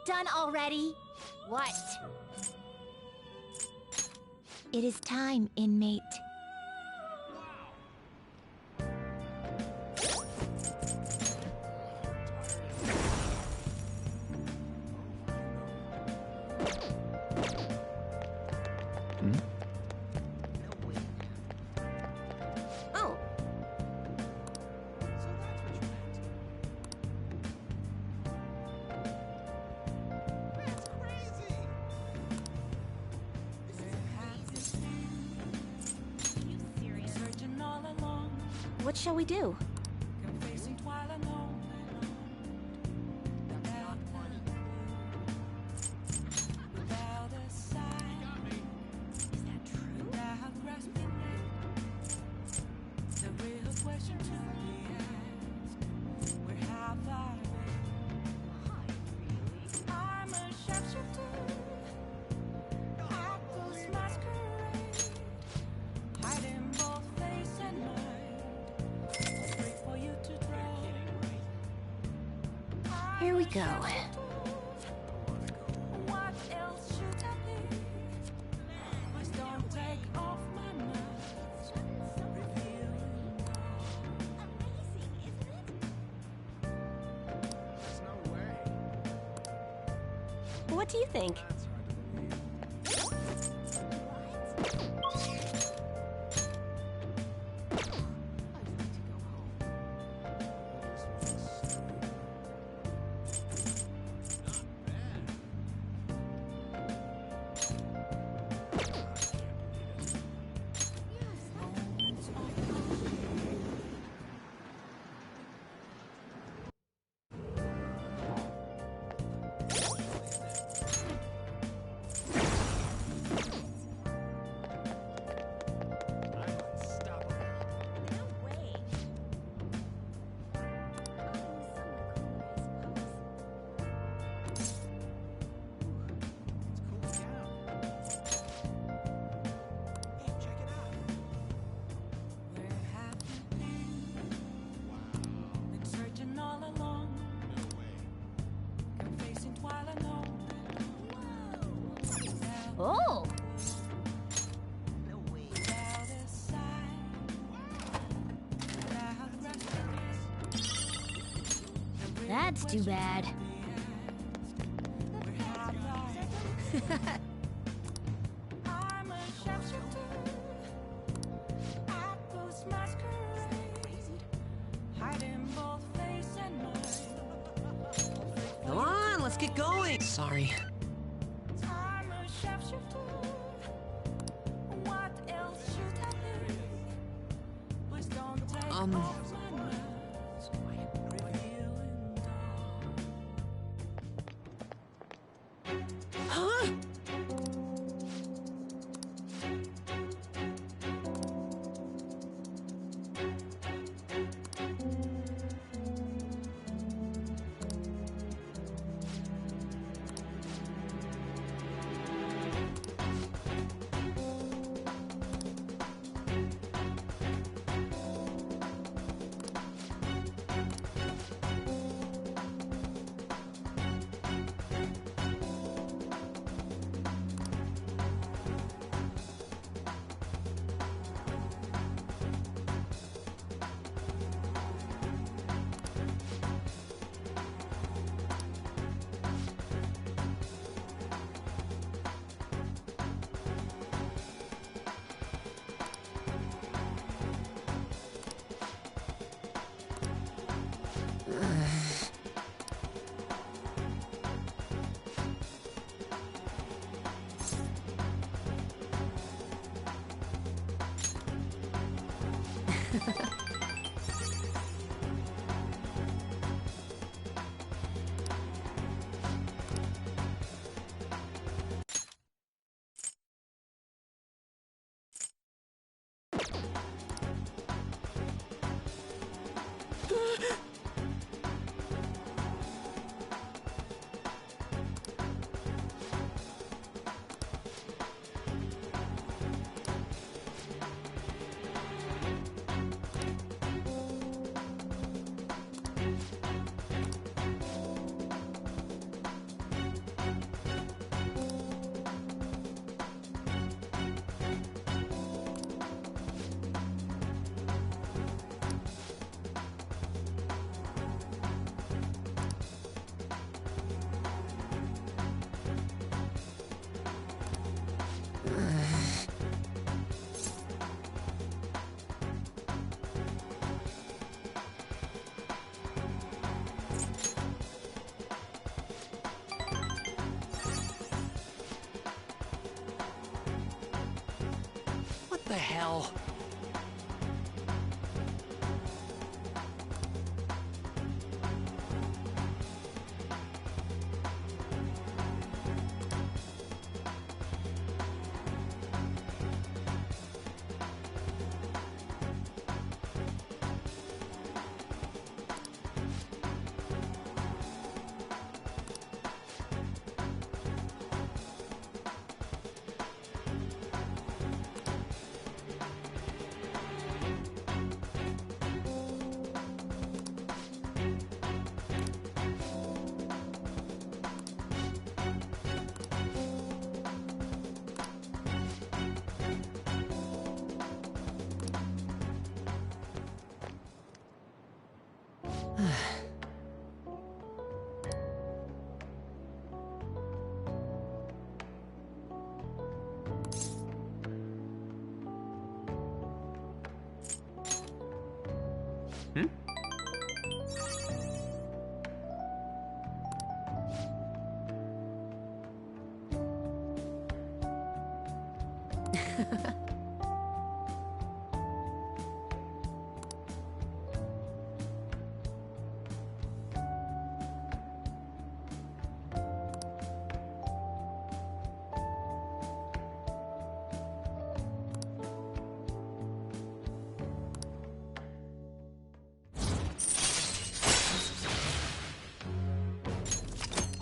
Done already? What? It is time, inmate. Oh. What shall we do? Facing twilight alone. Without a sign. Is that true? Without grasping it. The real question to be asked. Where have I been? I'm a sharpshooter. Apples masquerade. Hiding both face and mind. Wait for you to draw. Here we go. What else should I be? Please don't take off my mask. What do you think? Been searching all along. Facing twilight alone. Oh! Without a sign. Without grasping. That's too bad. Where have I? I'm a sharpshooter. Apples masquerade. Hiding both face and mind. Come on, let's get going. Sorry. I'm a sharpshooter. What else should I be? Please don't take off my mask. Revealing Huh? What the hell?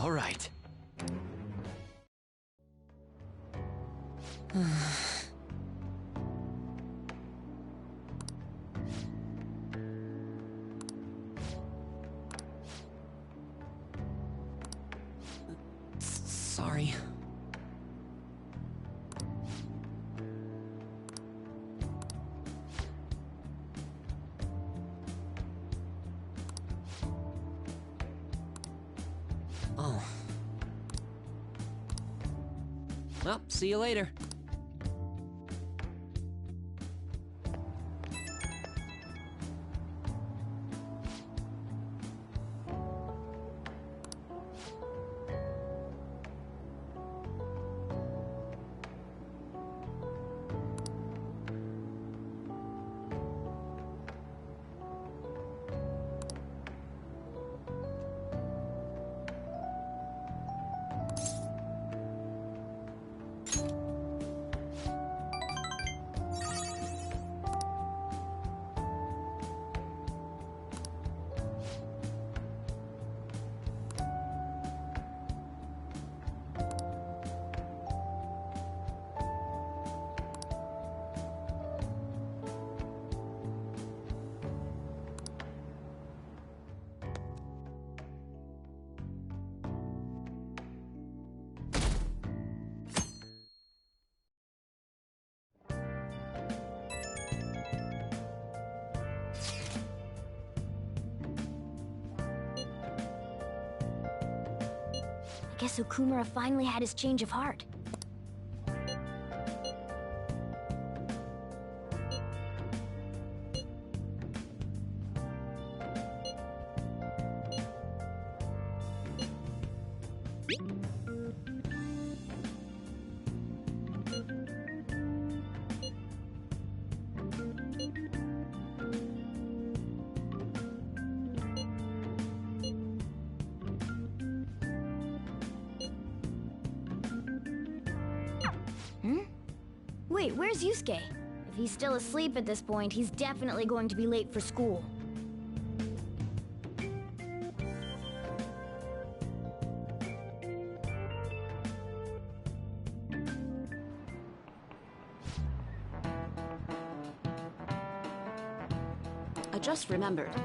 All right. Sorry. Oh. Well, see you later. I guess Okumura finally had his change of heart. Wait, where's Yusuke? If he's still asleep at this point, he's definitely going to be late for school. I just remembered.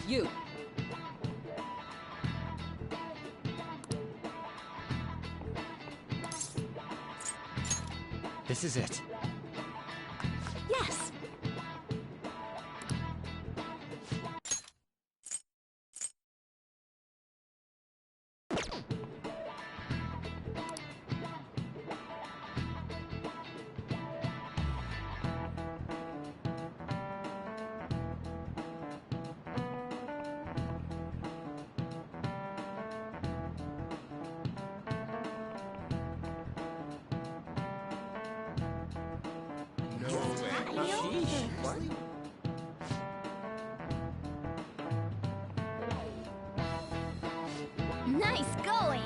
You. This is it. Yes! Nice going!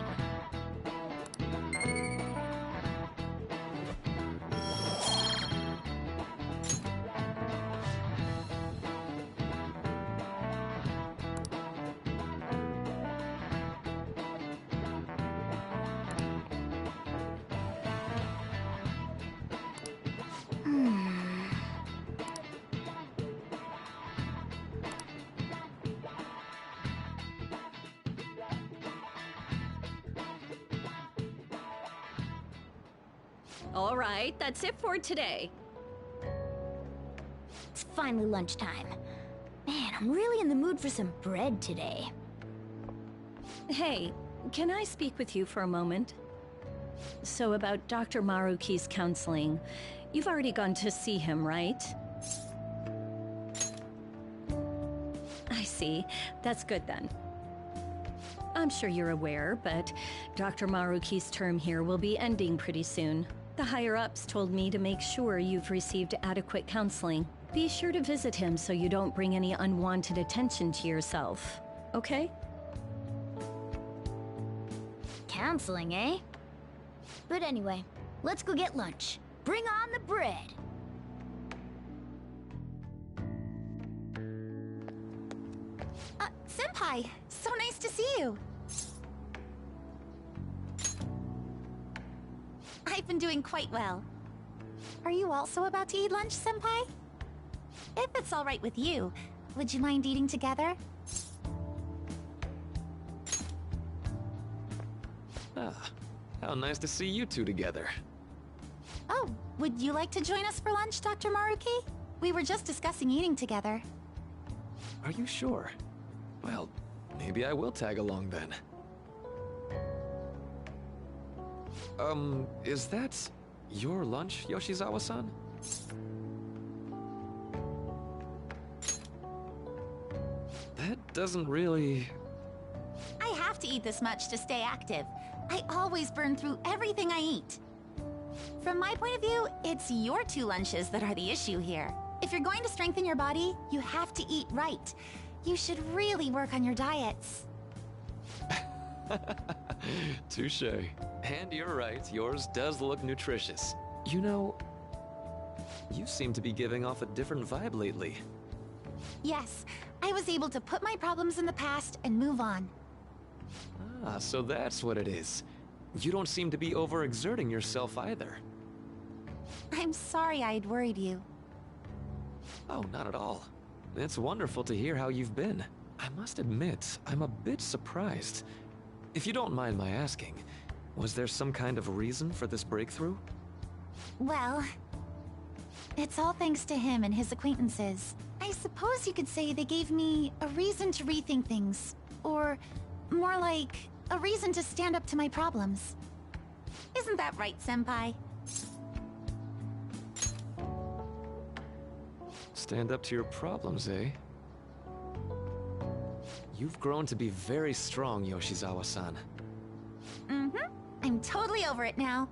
All right, that's it for today. It's finally lunchtime. Man, I'm really in the mood for some bread today. Hey, can I speak with you for a moment? So about Dr. Maruki's counseling, you've already gone to see him, right? I see. That's good then. I'm sure you're aware, but Dr. Maruki's term here will be ending pretty soon. The higher-ups told me to make sure you've received adequate counseling. Be sure to visit him so you don't bring any unwanted attention to yourself, okay? Counseling, eh? But anyway, let's go get lunch. Bring on the bread! Senpai! So nice to see you! I've been doing quite well. Are you also about to eat lunch, Senpai? If it's all right with you, would you mind eating together? Ah, how nice to see you two together. Oh, would you like to join us for lunch, Dr. Maruki? We were just discussing eating together. Are you sure? Well, maybe I will tag along then. Is that your lunch, Yoshizawa-san? That doesn't really... I have to eat this much to stay active. I always burn through everything I eat. From my point of view, it's your two lunches that are the issue here. If you're going to strengthen your body, you have to eat right. You should really work on your diets. Touche. And you're right, yours does look nutritious. You know, you seem to be giving off a different vibe lately. Yes, I was able to put my problems in the past and move on. Ah, so that's what it is. You don't seem to be overexerting yourself either. I'm sorry I'd worried you. Oh, not at all. It's wonderful to hear how you've been. I must admit, I'm a bit surprised. If you don't mind my asking, was there some kind of reason for this breakthrough? Well, it's all thanks to him and his acquaintances. I suppose you could say they gave me a reason to rethink things. Or more like, a reason to stand up to my problems. Isn't that right, Senpai? Stand up to your problems, eh? You've grown to be very strong, Yoshizawa-san. Mm-hmm. I'm totally over it now.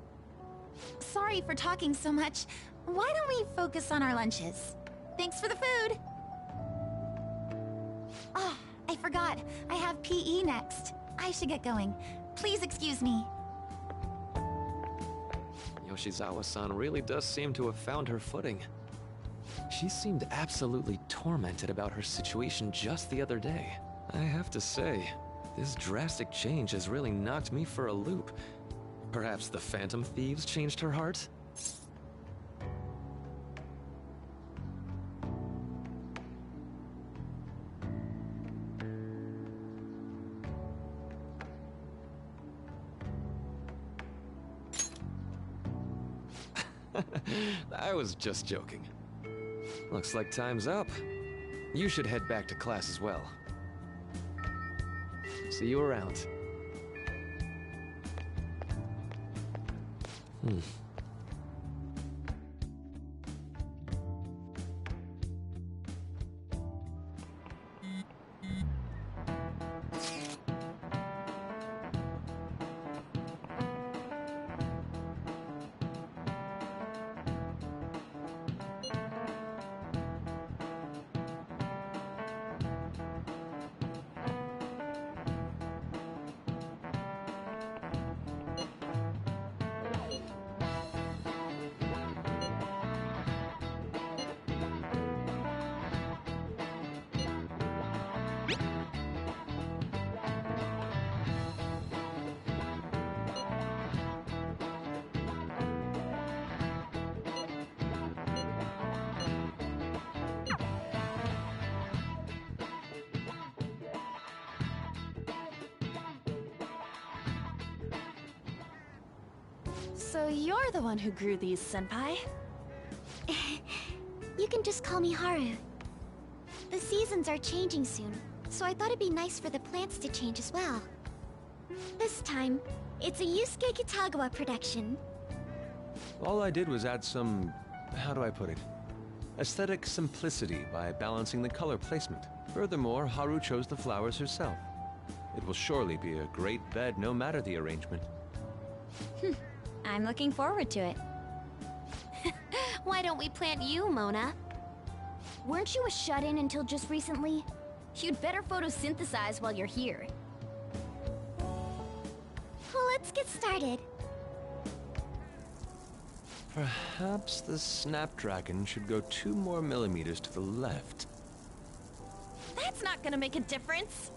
Sorry for talking so much. Why don't we focus on our lunches? Thanks for the food! Oh, I forgot. I have PE next. I should get going. Please excuse me. Yoshizawa-san really does seem to have found her footing. She seemed absolutely tormented about her situation just the other day. I have to say, this drastic change has really knocked me for a loop. Perhaps the Phantom Thieves changed her heart? I was just joking. Looks like time's up. You should head back to class as well. See you around. So you're the one who grew these, Senpai? You can just call me Haru. The seasons are changing soon, so I thought it'd be nice for the plants to change as well. This time, it's a Yusuke Kitagawa production. All I did was add some... how do I put it? Aesthetic simplicity by balancing the color placement. Furthermore, Haru chose the flowers herself. It will surely be a great bed no matter the arrangement. I'm looking forward to it. Why don't we plant you, Mona? Weren't you a shut-in until just recently? You'd better photosynthesize while you're here. Let's get started. Perhaps the Snapdragon should go 2 more millimeters to the left. That's not gonna make a difference.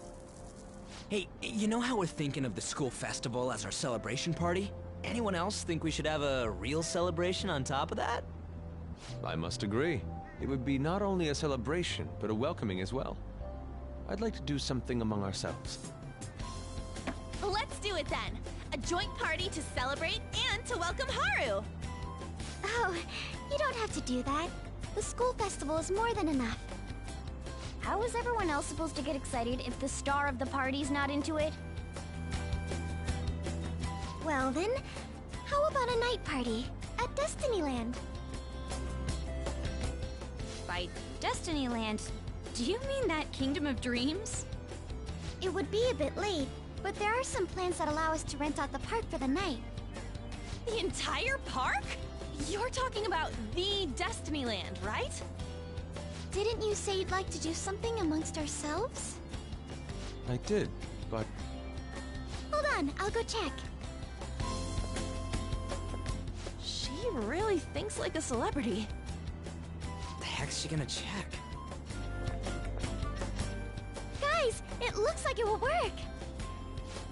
Hey, you know how we're thinking of the school festival as our celebration party? Anyone else think we should have a real celebration on top of that? I must agree. It would be not only a celebration, but a welcoming as well. I'd like to do something among ourselves. Let's do it then. A joint party to celebrate and to welcome Haru. Oh, you don't have to do that. The school festival is more than enough. How is everyone else supposed to get excited if the star of the party's not into it? Well then, how about a night party at Destinyland? By Destinyland, do you mean that Kingdom of Dreams? It would be a bit late, but there are some plans that allow us to rent out the park for the night. The entire park? You're talking about the Destinyland, right? Didn't you say you'd like to do something amongst ourselves? I did, but... Hold on, I'll go check. She really thinks like a celebrity. The heck's she gonna check? Guys, it looks like it will work!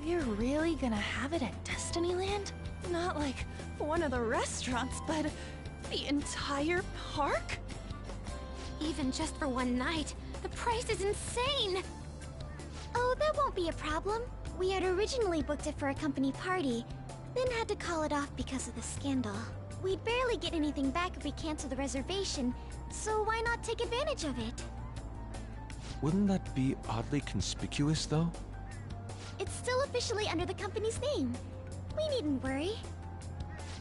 We're really gonna have it at Destinyland? Not like one of the restaurants, but the entire park? Even just for one night, the price is insane! Oh, that won't be a problem. We had originally booked it for a company party, then had to call it off because of the scandal. We'd barely get anything back if we cancel the reservation, so why not take advantage of it? Wouldn't that be oddly conspicuous, though? It's still officially under the company's name. We needn't worry.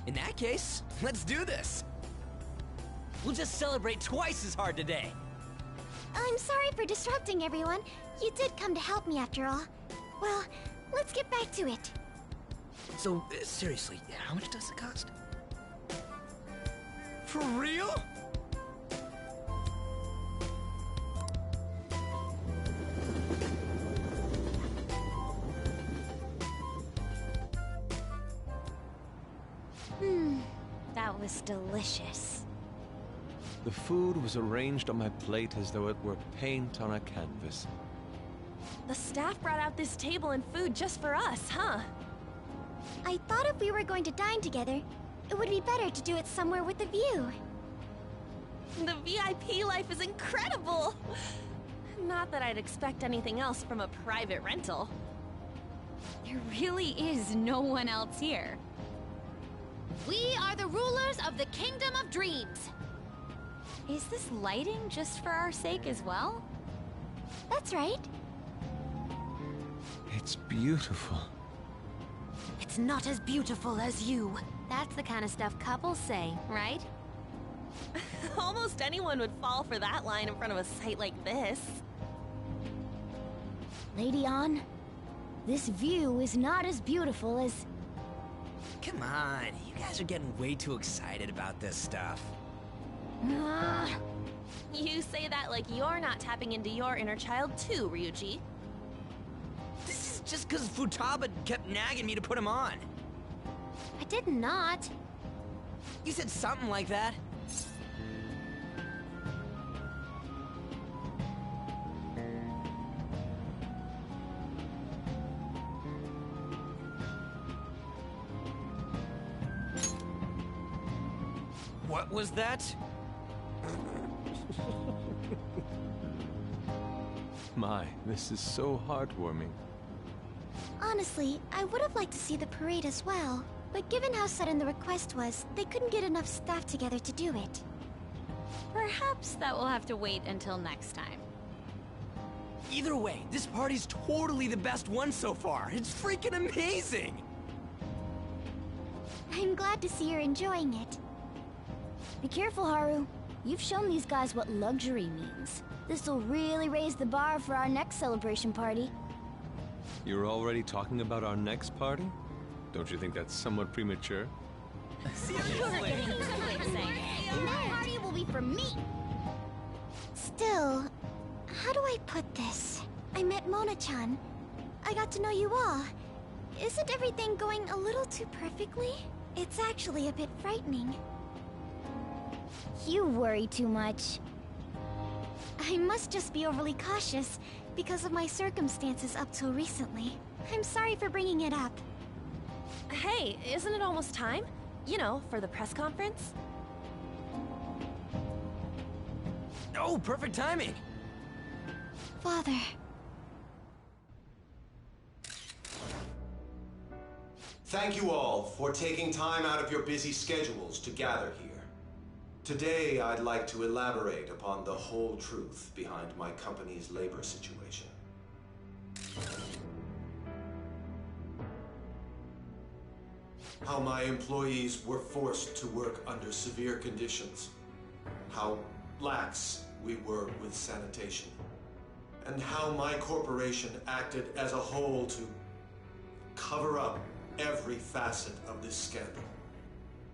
In that case, let's do this. We'll just celebrate twice as hard today. I'm sorry for disrupting everyone. You did come to help me after all. Well, let's get back to it. So, seriously, how much does it cost? For real? That was delicious. The food was arranged on my plate as though it were paint on a canvas. The staff brought out this table and food just for us, huh? I thought if we were going to dine together, it would be better to do it somewhere with a view. The VIP life is incredible! Not that I'd expect anything else from a private rental. There really is no one else here. We are the rulers of the Kingdom of Dreams! Is this lighting just for our sake as well? That's right. It's beautiful. It's not as beautiful as you. That's the kind of stuff couples say, right? Almost anyone would fall for that line in front of a site like this. Lady Ann, this view is not as beautiful as... Come on, you guys are getting way too excited about this stuff. You say that like you're not tapping into your inner child too, Ryuji. This is just because Futaba kept nagging me to put him on. I did not. You said something like that. What was that? My, this is so heartwarming. Honestly, I would have liked to see the parade as well. But given how sudden the request was, they couldn't get enough staff together to do it. Perhaps that will have to wait until next time. Either way, this party's totally the best one so far. It's freaking amazing! I'm glad to see you're enjoying it. Be careful, Haru. You've shown these guys what luxury means. This'll really raise the bar for our next celebration party. You're already talking about our next party? Don't you think that's somewhat premature? That party will be for me! Still, how do I put this? I met Mona-chan. I got to know you all. Isn't everything going a little too perfectly? It's actually a bit frightening. You worry too much. I must just be overly cautious because of my circumstances up till recently. I'm sorry for bringing it up. Hey, isn't it almost time? You know, for the press conference? Oh, perfect timing! Father. Thank you all for taking time out of your busy schedules to gather here. Today, I'd like to elaborate upon the whole truth behind my company's labor situation. How my employees were forced to work under severe conditions. How lax we were with sanitation. And how my corporation acted as a whole to cover up every facet of this scandal.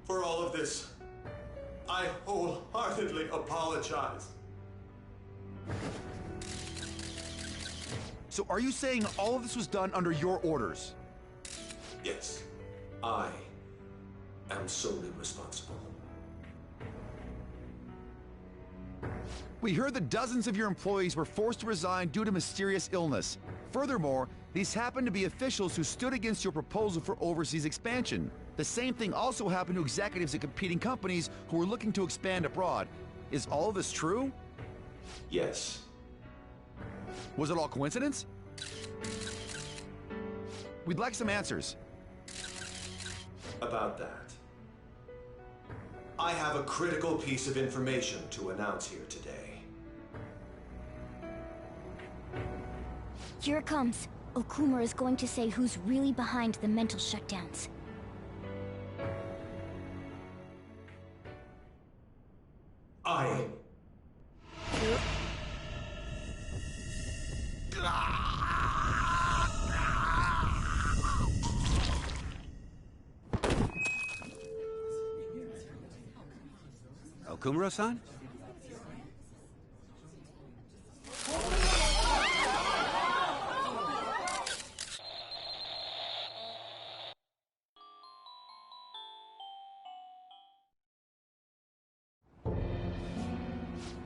For all of this, I wholeheartedly apologize. So are you saying all of this was done under your orders? Yes, I am solely responsible. We heard that dozens of your employees were forced to resign due to mysterious illness. Furthermore, these happened to be officials who stood against your proposal for overseas expansion. The same thing also happened to executives at competing companies who were looking to expand abroad. Is all of this true? Yes. Was it all coincidence? We'd like some answers. About that, I have a critical piece of information to announce here today. Here it comes. Okumura is going to say who's really behind the mental shutdowns. Okumura-san?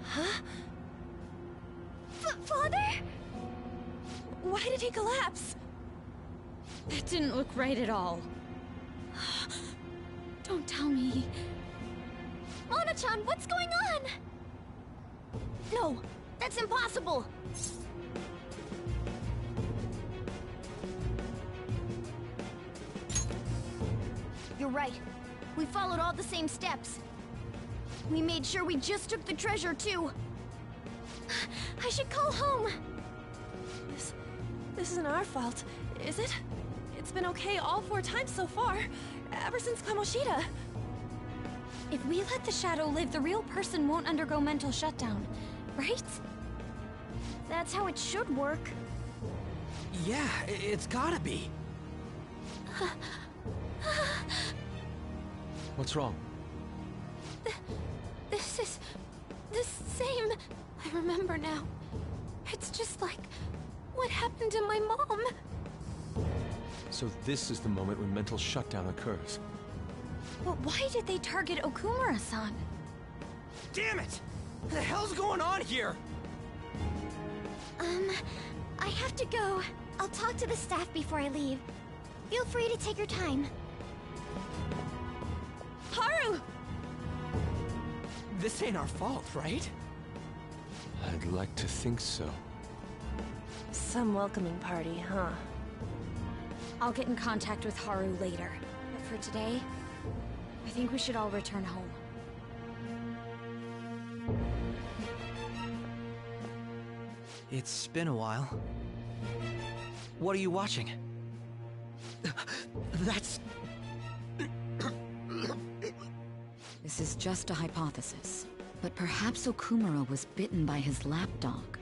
Huh? Father? Why did he collapse? That didn't look right at all. Don't tell me. Mona-chan, what's going on? No, that's impossible! You're right. We followed all the same steps. We made sure we just took the treasure, too. I should call home. This isn't our fault, is it? It's been okay all 4 times so far, ever since Kamoshida. If we let the shadow live, the real person won't undergo mental shutdown, right? That's how it should work. Yeah, it's gotta be. What's wrong? This is the same. I remember now. It's just like what happened to my mom. So this is the moment when mental shutdown occurs. But why did they target Okumura-san? Damn it! What the hell's going on here? I have to go. I'll talk to the staff before I leave. Feel free to take your time. Haru! This ain't our fault, right? I'd like to think so. Some welcoming party, huh? I'll get in contact with Haru later. But for today. I think we should all return home. It's been a while. What are you watching? That's... This is just a hypothesis, but perhaps Okumura was bitten by his lapdog.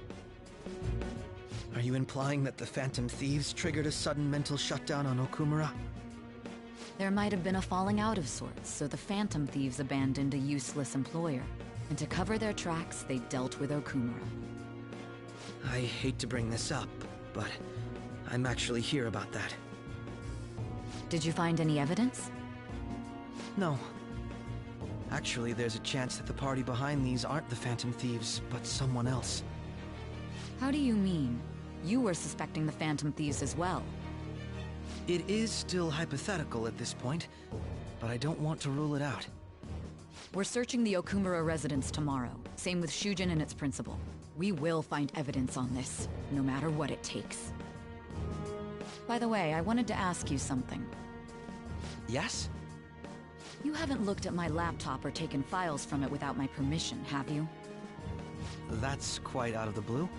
Are you implying that the Phantom Thieves triggered a sudden mental shutdown on Okumura? There might have been a falling out of sorts, so the Phantom Thieves abandoned a useless employer. And to cover their tracks, they dealt with Okumura. I hate to bring this up, but I'm actually here about that. Did you find any evidence? No. Actually, there's a chance that the party behind these aren't the Phantom Thieves, but someone else. How do you mean? You were suspecting the Phantom Thieves as well. It is still hypothetical at this point, but I don't want to rule it out. We're searching the Okumura residence tomorrow. Same with Shujin and its principal. We will find evidence on this, no matter what it takes. By the way, I wanted to ask you something. Yes? You haven't looked at my laptop or taken files from it without my permission, have you? That's quite out of the blue.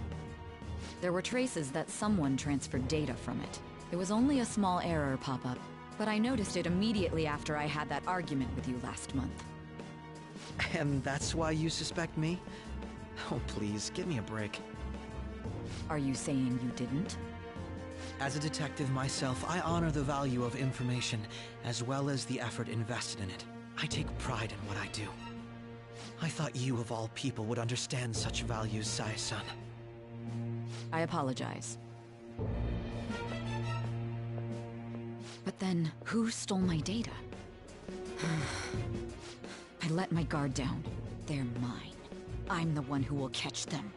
There were traces that someone transferred data from it. There was only a small error pop up, but I noticed it immediately after I had that argument with you last month. And that's why you suspect me? Oh, please, give me a break. Are you saying you didn't? As a detective myself, I honor the value of information, as well as the effort invested in it. I take pride in what I do. I thought you, of all people, would understand such values, Sae-san. I apologize. But then, who stole my data? I let my guard down. They're mine. I'm the one who will catch them.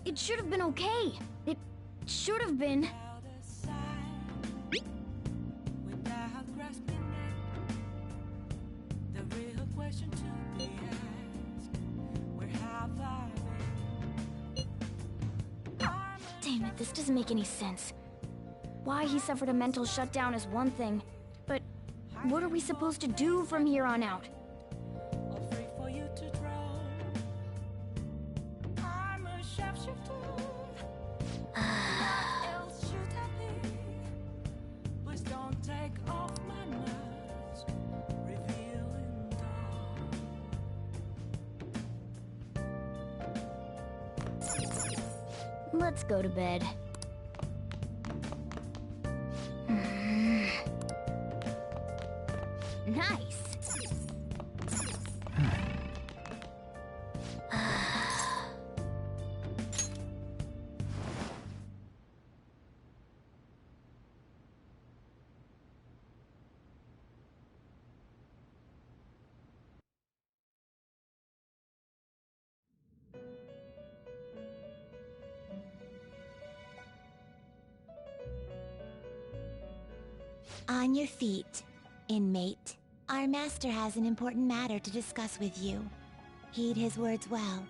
It should have been okay. It should have been. Damn it, this doesn't make any sense. Why he suffered a mental shutdown is one thing, but what are we supposed to do from here on out? Let's go to bed. Nice. On your feet, inmate. Our master has an important matter to discuss with you. Heed his words well.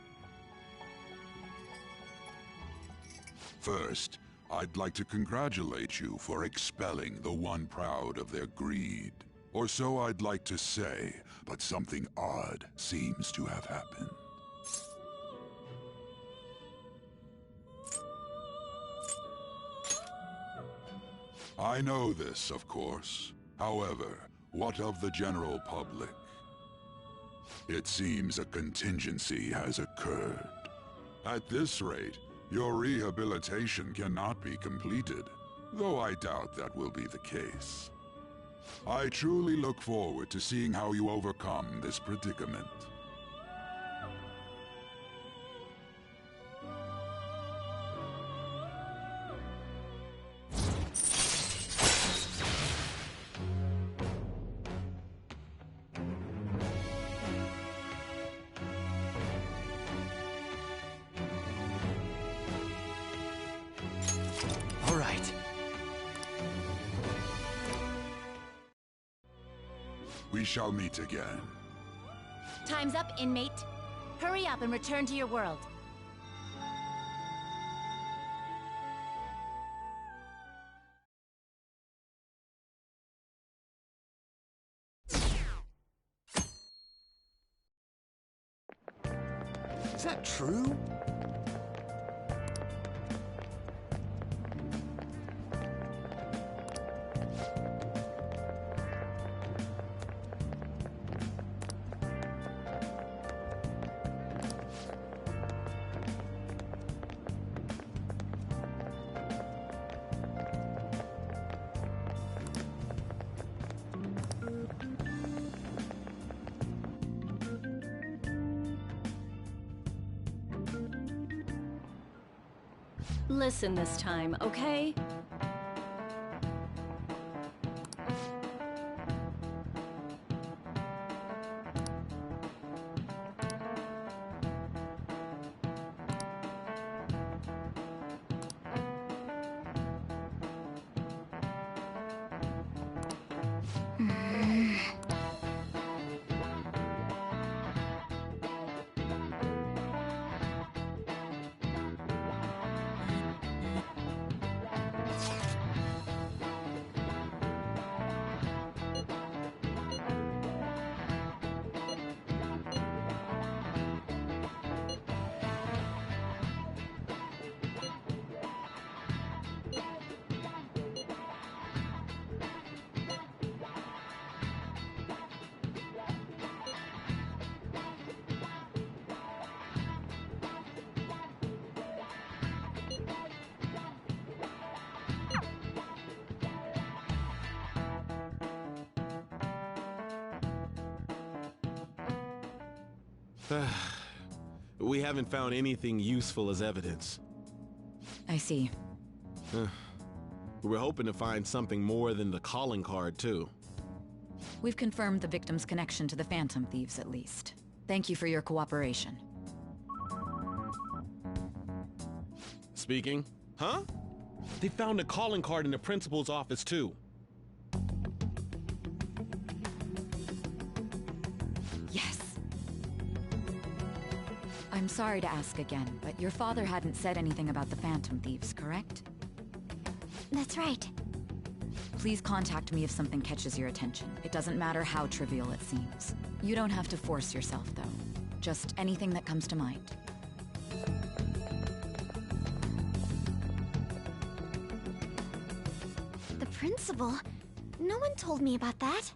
First, I'd like to congratulate you for expelling the one proud of their greed. Or so I'd like to say, but something odd seems to have happened. I know this, of course. However, what of the general public? It seems a contingency has occurred. At this rate, your rehabilitation cannot be completed, though I doubt that will be the case. I truly look forward to seeing how you overcome this predicament. All right. We shall meet again. Time's up, inmate. Hurry up and return to your world. Is that true? Listen this time, okay? We haven't found anything useful as evidence. I see. We were hoping to find something more than the calling card, too. We've confirmed the victim's connection to the Phantom Thieves, at least. Thank you for your cooperation. Speaking? Huh? They found a calling card in the principal's office, too. Yes. I'm sorry to ask again, but your father hadn't said anything about the Phantom Thieves, correct? That's right. Please contact me if something catches your attention. It doesn't matter how trivial it seems. You don't have to force yourself, though. Just anything that comes to mind. The principal? No one told me about that.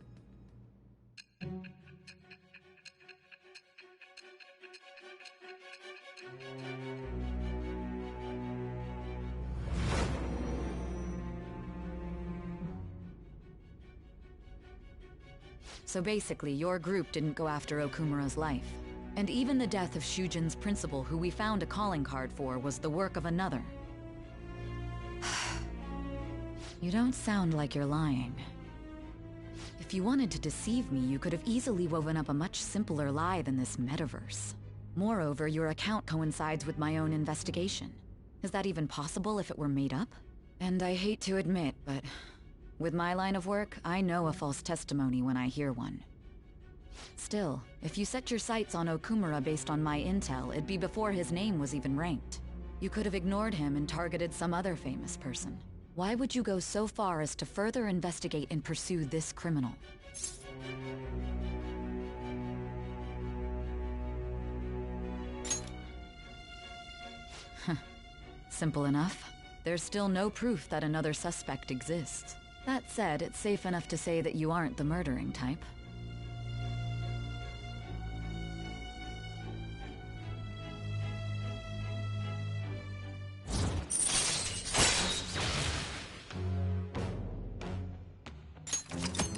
So basically, your group didn't go after Okumura's life. And even the death of Shujin's principal, who we found a calling card for, was the work of another. You don't sound like you're lying. If you wanted to deceive me, you could have easily woven up a much simpler lie than this metaverse. Moreover, your account coincides with my own investigation. Is that even possible if it were made up? And I hate to admit, but with my line of work, I know a false testimony when I hear one. Still, if you set your sights on Okumura based on my intel, it'd be before his name was even ranked. You could have ignored him and targeted some other famous person. Why would you go so far as to further investigate and pursue this criminal? Simple enough. there's still no proof that another suspect exists. That said, it's safe enough to say that you aren't the murdering type.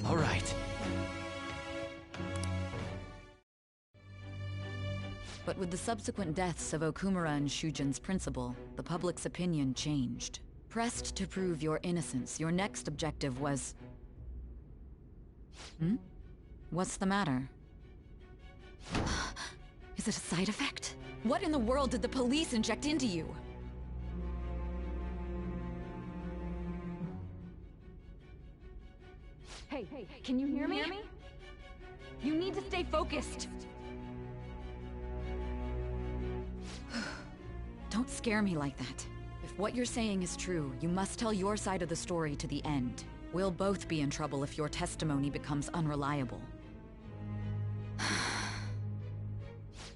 All right. But with the subsequent deaths of Okumura and Shujin's principal, the public's opinion changed. Pressed to prove your innocence, your next objective was... What's the matter? Is it a side effect? What in the world did the police inject into you? Hey, can you hear me? You need to stay focused. Don't scare me like that. If what you're saying is true, you must tell your side of the story to the end. We'll both be in trouble if your testimony becomes unreliable.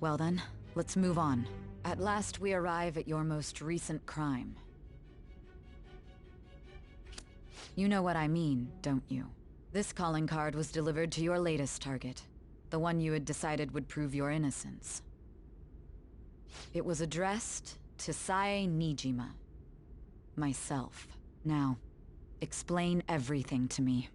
Well then, let's move on. At last we arrive at your most recent crime. You know what I mean, don't you? This calling card was delivered to your latest target. The one you had decided would prove your innocence. It was addressed to Sae Nijima. Myself. Now, explain everything to me.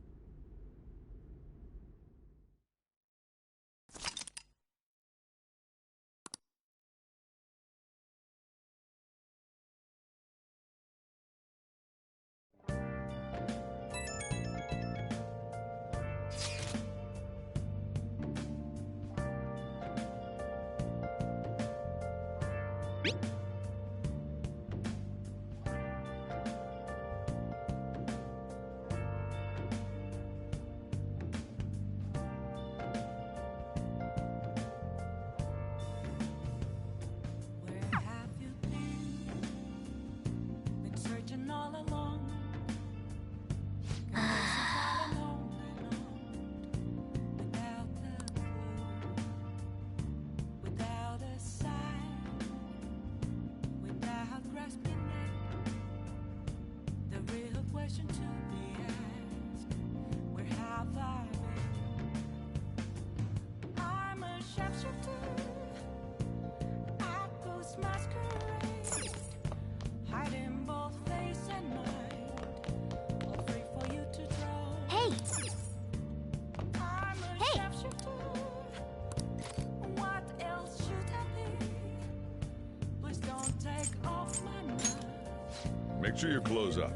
Make sure your clothes up.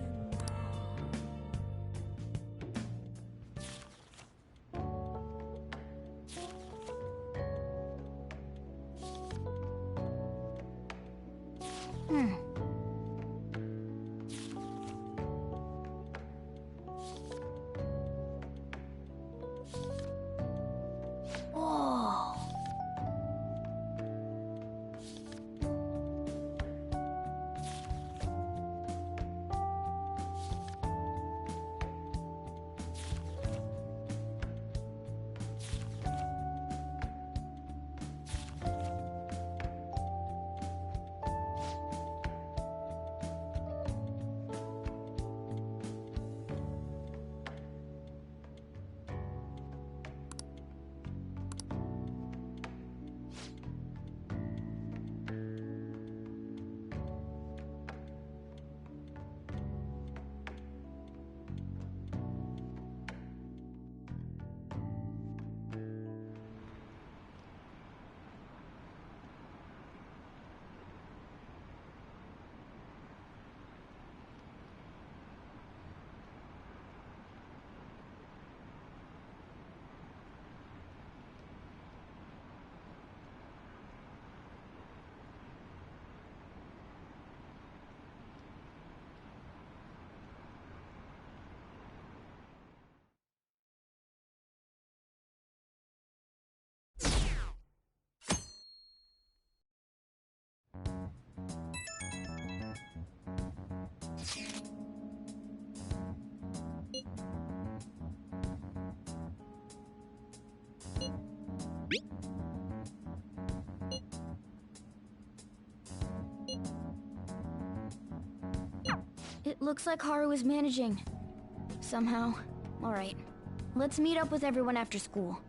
Looks like Haru is managing. Somehow. Alright. Let's meet up with everyone after school.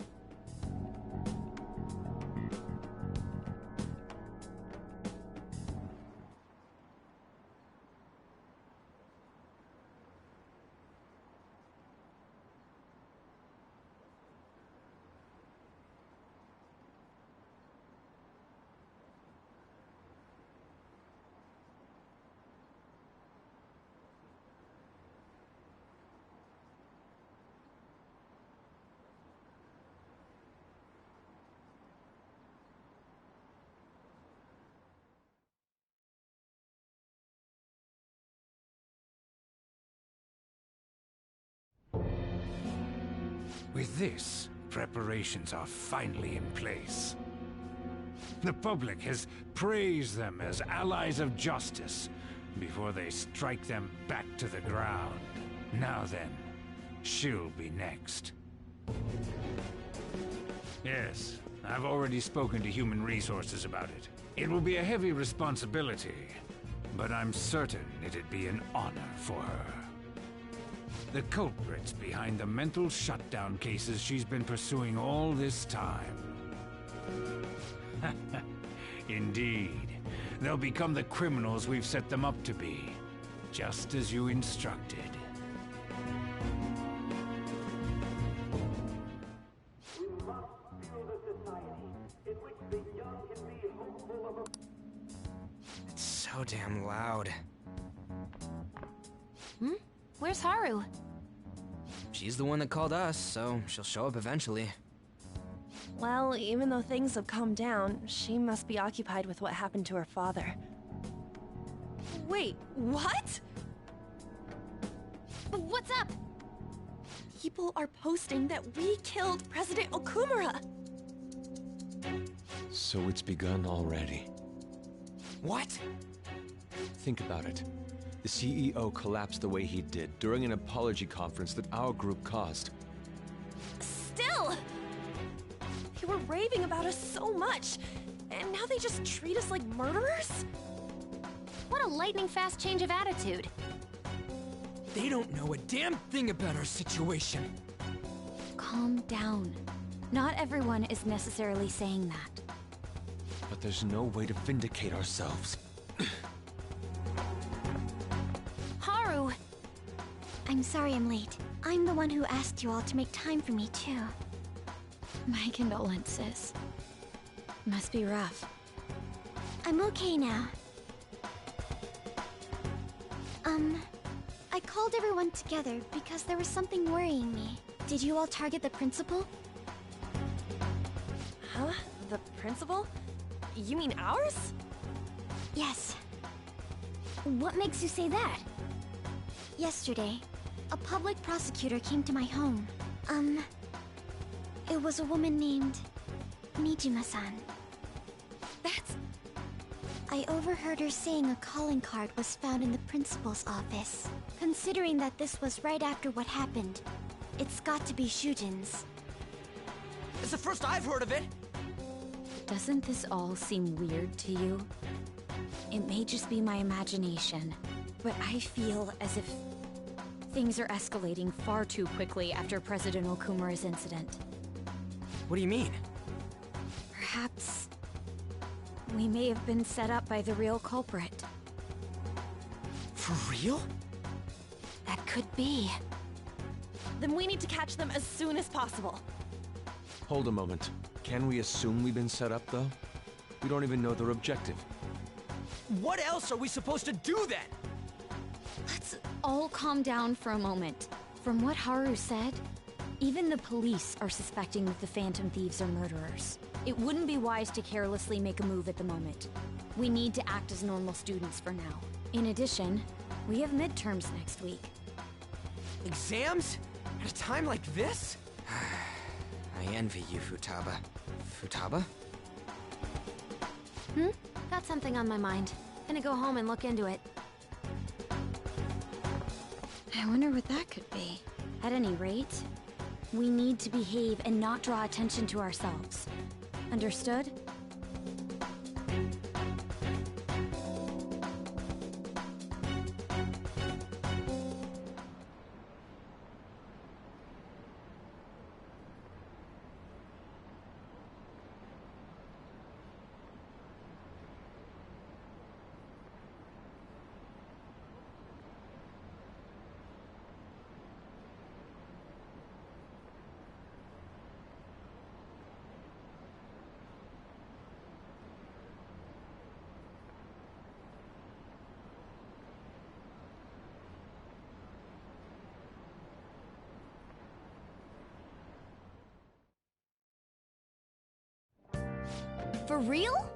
With this, preparations are finally in place. The public has praised them as allies of justice before they strike them back to the ground. Now then, she'll be next. Yes, I've already spoken to Human Resources about it. It will be a heavy responsibility, but I'm certain it'd be an honor for her. The culprits behind the mental shutdown cases she's been pursuing all this time. Indeed. They'll become the criminals we've set them up to be, just as you instructed. It's so damn loud. Where's Haru? She's the one that called us, so she'll show up eventually. Well, even though things have calmed down, she must be occupied with what happened to her father. Wait, what? What's up? People are posting that we killed President Okumura! So it's begun already. What? Think about it. The CEO collapsed the way he did during an apology conference that our group caused. Still! They were raving about us so much, and now they just treat us like murderers? What a lightning-fast change of attitude. They don't know a damn thing about our situation. Calm down. Not everyone is necessarily saying that. But there's no way to vindicate ourselves. Haru! I'm sorry I'm late. I'm the one who asked you all to make time for me, too. My condolences. Must be rough. I'm okay now. I called everyone together because there was something worrying me. Did you all target the principal? Huh? The principal? You mean ours? Yes. What makes you say that? Yesterday, a public prosecutor came to my home. It was a woman named Nijima-san. That's... I overheard her saying a calling card was found in the principal's office. Considering that this was right after what happened, it's got to be Shujin's. It's the first I've heard of it! Doesn't this all seem weird to you? It may just be my imagination, but I feel as if things are escalating far too quickly after President Okumura's incident. What do you mean? Perhaps we may have been set up by the real culprit. For real? That could be. Then we need to catch them as soon as possible. Hold a moment. Can we assume we've been set up, though? We don't even know their objective. What else are we supposed to do then? Let's all calm down for a moment. From what Haru said, even the police are suspecting that the Phantom Thieves are murderers. It wouldn't be wise to carelessly make a move at the moment. We need to act as normal students for now. In addition, we have midterms next week. Exams? At a time like this? I envy you, Futaba. Futaba? Got something on my mind. Gonna go home and look into it. I wonder what that could be. At any rate, we need to behave and not draw attention to ourselves. Understood? For real?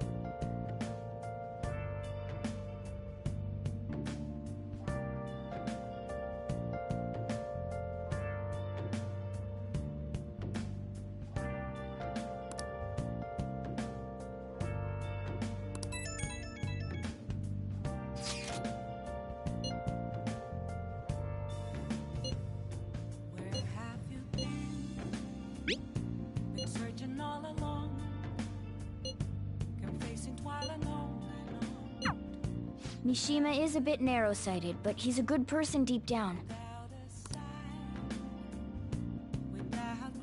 Mishima is a bit narrow-sighted, but he's a good person deep down.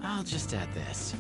I'll just add this.